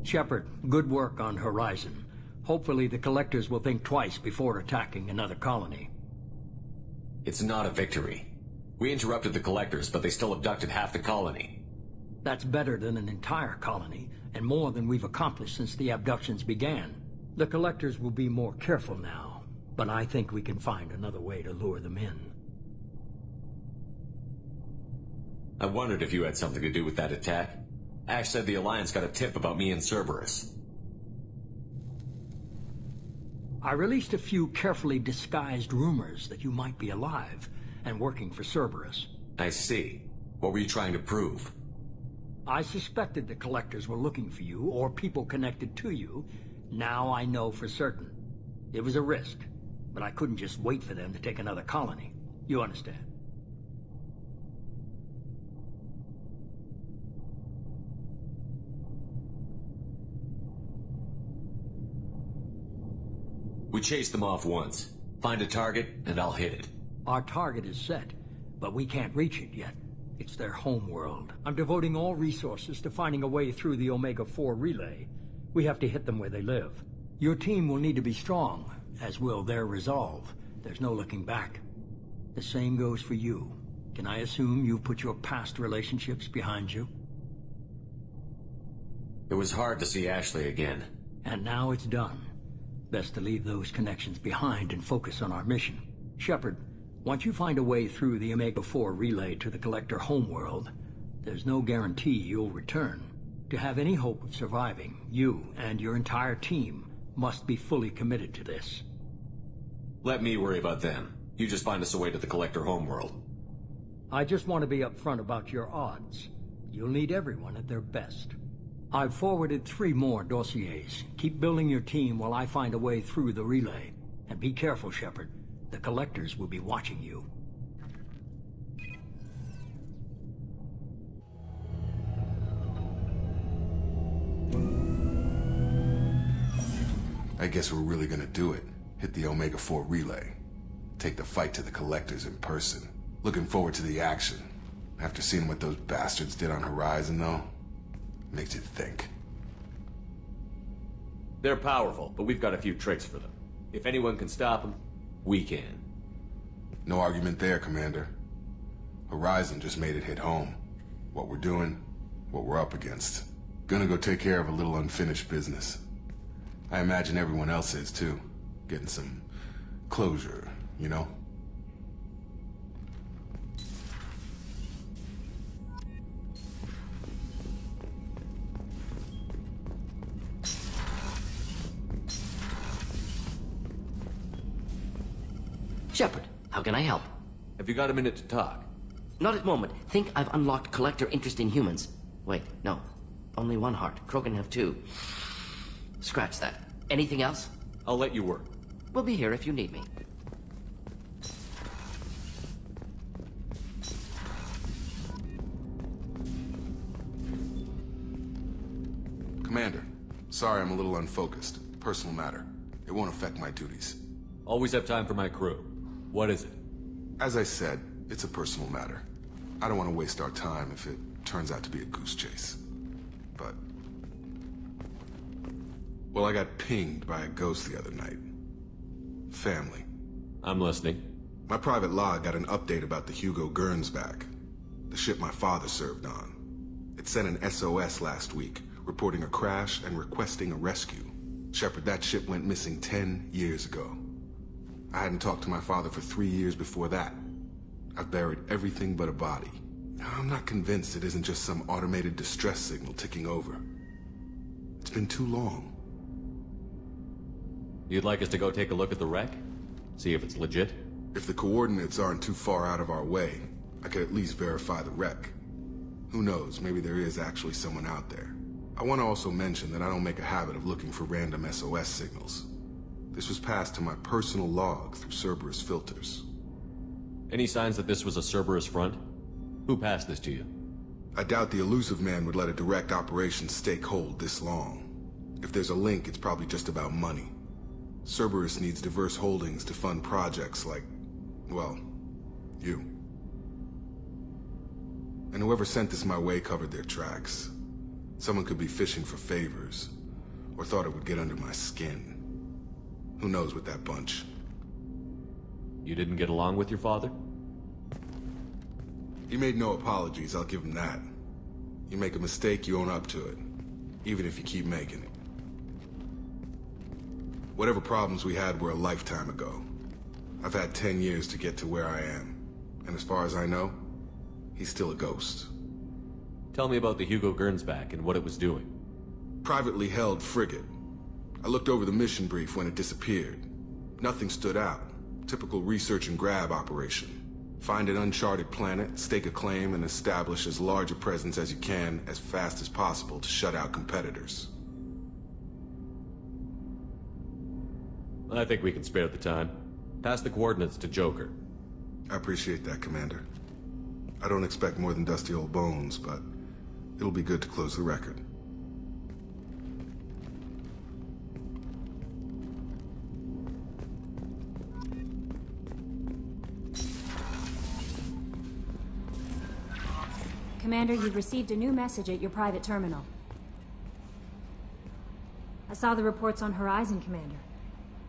Shepard, good work on Horizon. Hopefully the Collectors will think twice before attacking another colony. It's not a victory. We interrupted the Collectors, but they still abducted half the colony. That's better than an entire colony, and more than we've accomplished since the abductions began. The Collectors will be more careful now, but I think we can find another way to lure them in. I wondered if you had something to do with that attack. Ash said the Alliance got a tip about me and Cerberus. I released a few carefully disguised rumors that you might be alive and working for Cerberus. I see. What were you trying to prove? I suspected the Collectors were looking for you, or people connected to you. Now I know for certain. It was a risk, but I couldn't just wait for them to take another colony. You understand? We chased them off once. Find a target, and I'll hit it. Our target is set, but we can't reach it yet. It's their home world. I'm devoting all resources to finding a way through the Omega-4 relay. We have to hit them where they live. Your team will need to be strong, as will their resolve. There's no looking back. The same goes for you. Can I assume you've put your past relationships behind you? It was hard to see Ashley again. And now it's done. Best to leave those connections behind and focus on our mission. Shepard, once you find a way through the Omega-4 relay to the Collector homeworld, there's no guarantee you'll return. To have any hope of surviving, you and your entire team must be fully committed to this. Let me worry about them. You just find us a way to the Collector homeworld. I just want to be upfront about your odds. You'll need everyone at their best. I've forwarded 3 more dossiers. Keep building your team while I find a way through the relay. And be careful, Shepard. The Collectors will be watching you. I guess we're really gonna do it. Hit the Omega-4 relay. Take the fight to the Collectors in person. Looking forward to the action. After seeing what those bastards did on Horizon, though, makes you think. They're powerful, but we've got a few tricks for them. If anyone can stop them, we can. No argument there, Commander. Horizon just made it hit home. What we're doing, what we're up against. Gonna go take care of a little unfinished business. I imagine everyone else is, too. Getting some closure, you know? Shepard, how can I help? Have you got a minute to talk? Not at the moment. Think I've unlocked Collector interest in humans. Wait, no. Only 1 heart. Krogan have 2. Scratch that. Anything else? I'll let you work. We'll be here if you need me. Commander, sorry I'm a little unfocused. Personal matter. It won't affect my duties. Always have time for my crew. What is it? As I said, it's a personal matter. I don't want to waste our time if it turns out to be a goose chase. But... well, I got pinged by a ghost the other night. family. I'm listening. My private log got an update about the Hugo Gernsback, the ship my father served on. It sent an SOS last week, reporting a crash and requesting a rescue. Shepard, that ship went missing 10 years ago. I hadn't talked to my father for 3 years before that. I've buried everything but a body. I'm not convinced it isn't just some automated distress signal ticking over. It's been too long. You'd like us to go take a look at the wreck? See if it's legit? If the coordinates aren't too far out of our way, I could at least verify the wreck. Who knows, maybe there is actually someone out there. I want to also mention that I don't make a habit of looking for random SOS signals. This was passed to my personal log through Cerberus filters. Any signs that this was a Cerberus front? Who passed this to you? I doubt the elusive man would let a direct operations stake hold this long. If there's a link, it's probably just about money. Cerberus needs diverse holdings to fund projects like, well, you. And whoever sent this my way covered their tracks. Someone could be fishing for favors, or thought it would get under my skin. Who knows with that bunch? You didn't get along with your father? He made no apologies, I'll give him that. You make a mistake, you own up to it. Even if you keep making it. Whatever problems we had were a lifetime ago. I've had 10 years to get to where I am. And as far as I know, he's still a ghost. Tell me about the Hugo Gernsback and what it was doing. Privately held frigate. I looked over the mission brief when it disappeared. Nothing stood out. Typical research and grab operation. Find an uncharted planet, stake a claim, and establish as large a presence as you can as fast as possible to shut out competitors. I think we can spare the time. Pass the coordinates to Joker. I appreciate that, Commander. I don't expect more than dusty old bones, but it'll be good to close the record. Commander, you've received a new message at your private terminal. I saw the reports on Horizon, Commander.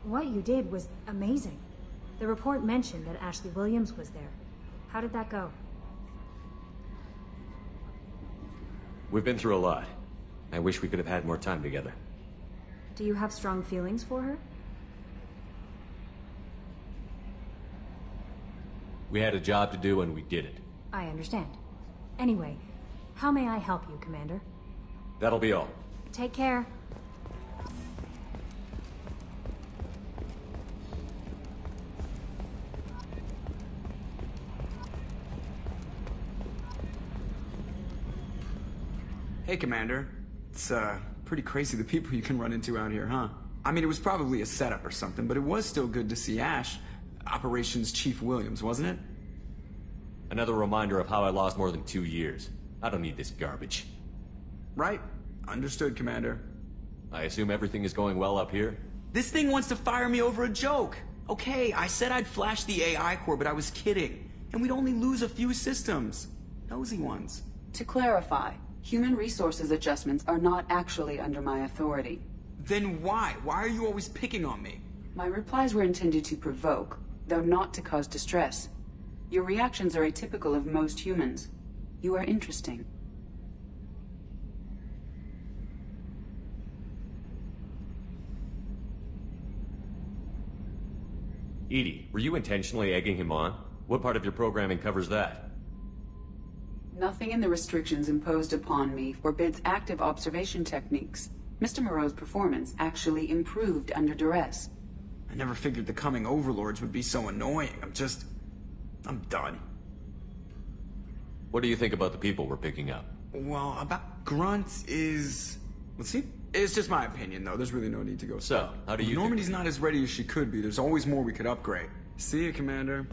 What you did was amazing. The report mentioned that Ashley Williams was there. How did that go? We've been through a lot. I wish we could have had more time together. Do you have strong feelings for her? We had a job to do and we did it. I understand. Anyway, how may I help you, Commander? That'll be all. Take care. Hey, Commander. It's, pretty crazy the people you can run into out here, huh? I mean, it was probably a setup or something, but it was still good to see Ash. Operations Chief Williams, wasn't it? Another reminder of how I lost more than 2 years. I don't need this garbage. Right. Understood, Commander. I assume everything is going well up here? This thing wants to fire me over a joke. Okay, I said I'd flash the AI core, but I was kidding. And we'd only lose a few systems. Nosy ones. To clarify, human resources adjustments are not actually under my authority. Then why? Why are you always picking on me? My replies were intended to provoke, though not to cause distress. Your reactions are atypical of most humans. You are interesting. Edie, were you intentionally egging him on? What part of your programming covers that? Nothing in the restrictions imposed upon me forbids active observation techniques. Mr. Moreau's performance actually improved under duress. I never figured the coming overlords would be so annoying. I'm done. What do you think about the people we're picking up? Well, about Grunt is... Let's see. It's just my opinion, though. There's really no need to go. So, how do you Normandy's not as ready as she could be. There's always more we could upgrade. See you, Commander.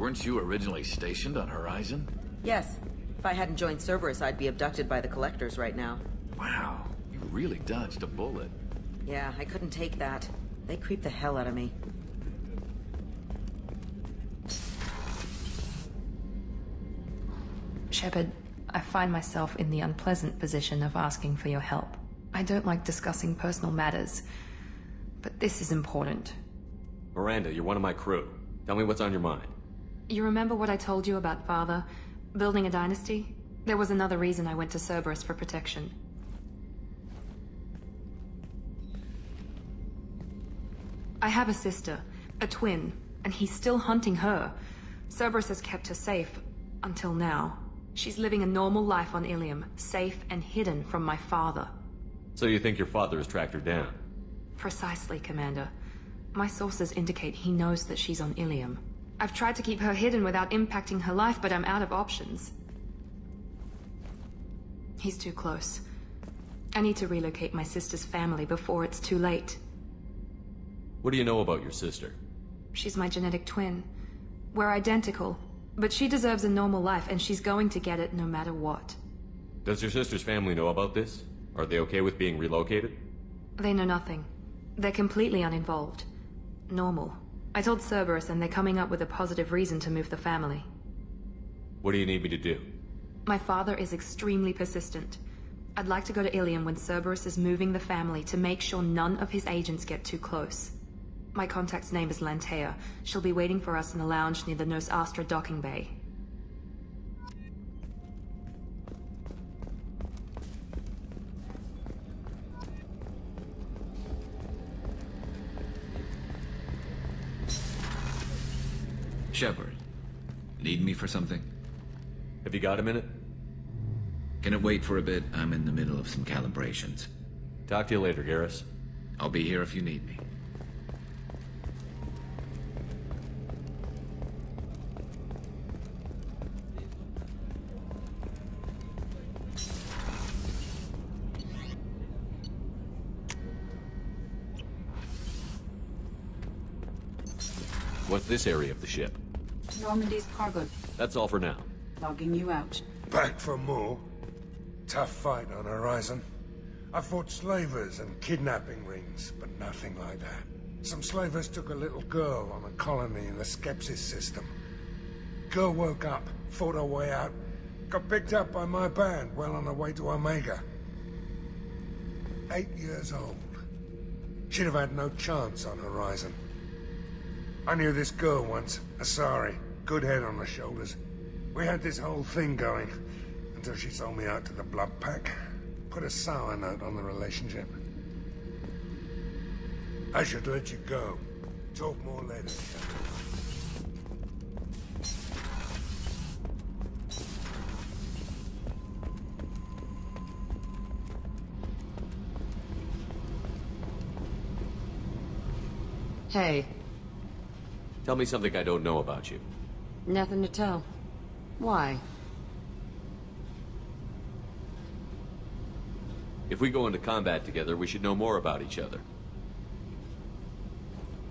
Weren't you originally stationed on Horizon? Yes. If I hadn't joined Cerberus, I'd be abducted by the Collectors right now. Wow, you really dodged a bullet. Yeah, I couldn't take that. They creep the hell out of me. Shepard, I find myself in the unpleasant position of asking for your help. I don't like discussing personal matters, but this is important. Miranda, you're one of my crew. Tell me what's on your mind. You remember what I told you about Father? Building a dynasty? There was another reason I went to Cerberus for protection. I have a sister, a twin, and he's still hunting her. Cerberus has kept her safe, until now. She's living a normal life on Ilium, safe and hidden from my father. So you think your father has tracked her down? Precisely, Commander. My sources indicate he knows that she's on Ilium. I've tried to keep her hidden without impacting her life, but I'm out of options. He's too close. I need to relocate my sister's family before it's too late. What do you know about your sister? She's my genetic twin. We're identical, but she deserves a normal life, and she's going to get it no matter what. Does your sister's family know about this? Are they okay with being relocated? They know nothing. They're completely uninvolved. Normal. I told Cerberus, and they're coming up with a positive reason to move the family. What do you need me to do? My father is extremely persistent. I'd like to go to Ilium when Cerberus is moving the family to make sure none of his agents get too close. My contact's name is Lantea. She'll be waiting for us in the lounge near the Nos Astra docking bay. Shepard, need me for something? Have you got a minute? Can it wait for a bit? I'm in the middle of some calibrations. Talk to you later, Garrus. I'll be here if you need me. What's this area of the ship? Normandy's cargo. That's all for now. Logging you out. Back for more? Tough fight on Horizon. I fought slavers and kidnapping rings, but nothing like that. Some slavers took a little girl on a colony in the Skepsis system. Girl woke up, fought her way out, got picked up by my band well on her way to Omega. 8 years old. She'd have had no chance on Horizon. I knew this girl once, Asari, good head on her shoulders. We had this whole thing going, until she sold me out to the Blood Pack. Put a sour note on the relationship. I should let you go. Talk more later. Hey. Tell me something I don't know about you. Nothing to tell. Why? If we go into combat together, we should know more about each other.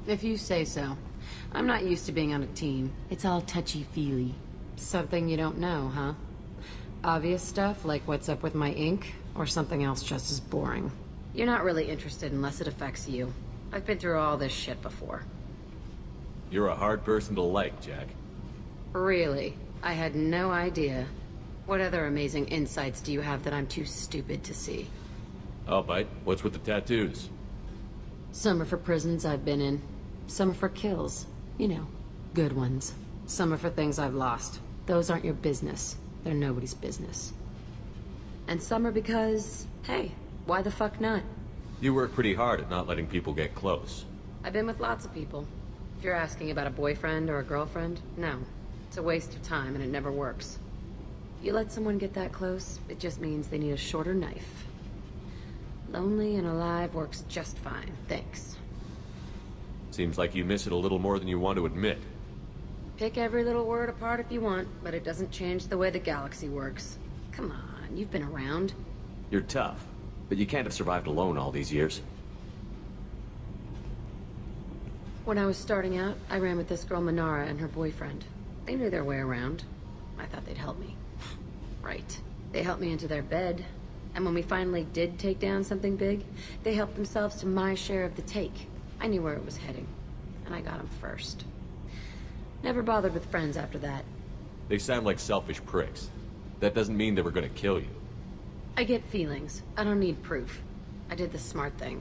If you say so. I'm not used to being on a team. It's all touchy-feely. Something you don't know, huh? Obvious stuff, like what's up with my ink, or something else just as boring. You're not really interested unless it affects you. I've been through all this shit before. You're a hard person to like, Jack. Really? I had no idea. What other amazing insights do you have that I'm too stupid to see? I'll bite. What's with the tattoos? Some are for prisons I've been in. Some are for kills. You know, good ones. Some are for things I've lost. Those aren't your business. They're nobody's business. And some are because, hey, why the fuck not? You work pretty hard at not letting people get close. I've been with lots of people. If you're asking about a boyfriend or a girlfriend, no. It's a waste of time and it never works. You let someone get that close, it just means they need a shorter knife. Lonely and alive works just fine, thanks. Seems like you miss it a little more than you want to admit. Pick every little word apart if you want, but it doesn't change the way the galaxy works. Come on, you've been around. You're tough, but you can't have survived alone all these years. When I was starting out, I ran with this girl Minara and her boyfriend. They knew their way around. I thought they'd help me. Right. They helped me into their bed. And when we finally did take down something big, they helped themselves to my share of the take. I knew where it was heading. And I got them first. Never bothered with friends after that. They sound like selfish pricks. That doesn't mean they were gonna kill you. I get feelings. I don't need proof. I did the smart thing.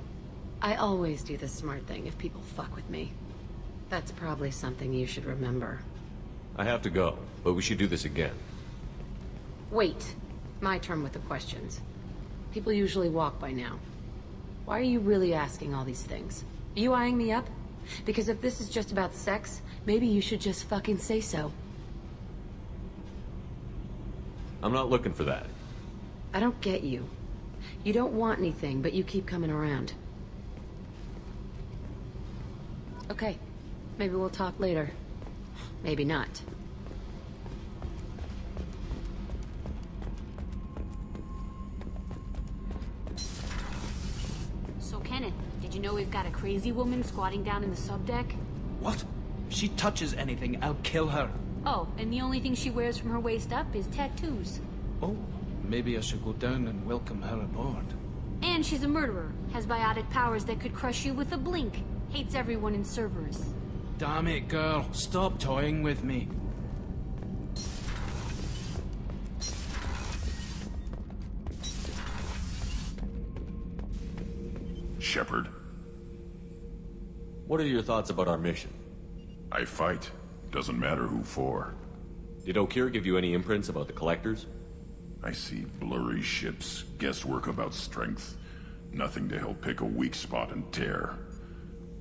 I always do the smart thing if people fuck with me. That's probably something you should remember. I have to go, but we should do this again. Wait. My turn with the questions. People usually walk by now. Why are you really asking all these things? Are you eyeing me up? Because if this is just about sex, maybe you should just fucking say so. I'm not looking for that. I don't get you. You don't want anything, but you keep coming around. Okay. Maybe we'll talk later. Maybe not. So, Kenneth, did you know we've got a crazy woman squatting down in the subdeck? What? If she touches anything, I'll kill her. Oh, and the only thing she wears from her waist up is tattoos. Oh, maybe I should go down and welcome her aboard. And she's a murderer, has biotic powers that could crush you with a blink, hates everyone in Cerberus. Damn it, girl. Stop toying with me. Shepard. What are your thoughts about our mission? I fight. Doesn't matter who for. Did Okeer give you any imprints about the Collectors? I see blurry ships, guesswork about strength. Nothing to help pick a weak spot and tear.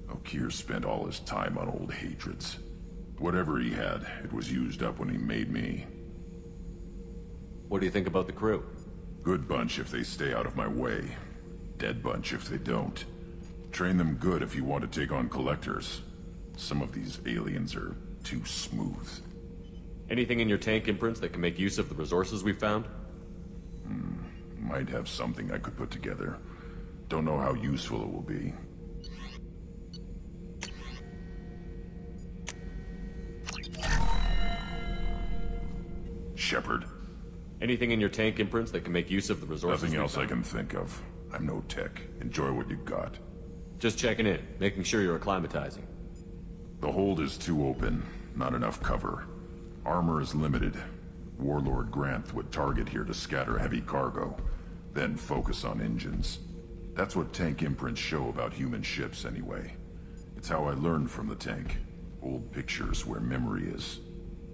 Okeer spent all his time on old hatreds. Whatever he had, it was used up when he made me. What do you think about the crew? Good bunch if they stay out of my way. Dead bunch if they don't. Train them good if you want to take on Collectors. Some of these aliens are too smooth. Anything in your tank imprints that can make use of the resources we found? Might have something I could put together. Don't know how useful it will be. Shepard. Anything in your tank imprints that can make use of the resources? Nothing else I can think of. I'm no tech. Enjoy what you got. Just checking in, making sure you're acclimatizing. The hold is too open. Not enough cover. Armor is limited. Warlord Granth would target here to scatter heavy cargo, then focus on engines. That's what tank imprints show about human ships anyway. It's how I learned from the tank. Old pictures where memory is.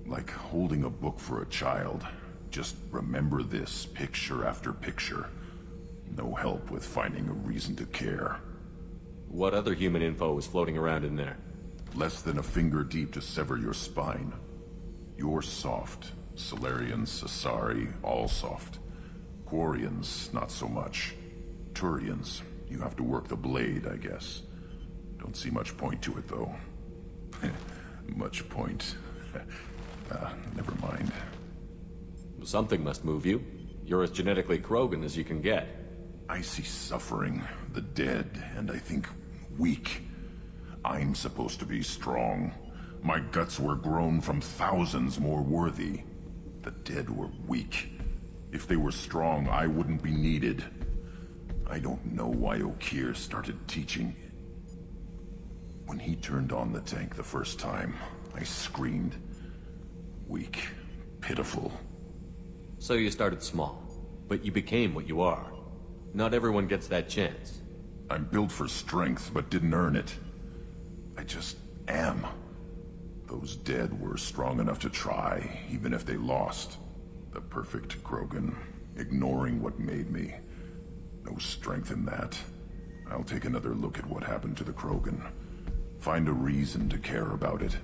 Like holding a book for a child. Just remember this picture after picture. No help with finding a reason to care. What other human info was floating around in there? Less than a finger deep to sever your spine. You're soft. Solarians, Asari, all soft. Quarians, not so much. Turians, you have to work the blade, I guess. Don't see much point to it, though. Much point. Never mind. Something must move you. You're as genetically Krogan as you can get. I see suffering, the dead, and I think weak. I'm supposed to be strong. My guts were grown from thousands more worthy. The dead were weak. If they were strong, I wouldn't be needed. I don't know why Okeer started teaching. When he turned on the tank the first time, I screamed. Weak. Pitiful. So you started small, but you became what you are. Not everyone gets that chance. I'm built for strength, but didn't earn it. I just am. Those dead were strong enough to try, even if they lost. The perfect Krogan, ignoring what made me. No strength in that. I'll take another look at what happened to the Krogan. Find a reason to care about it.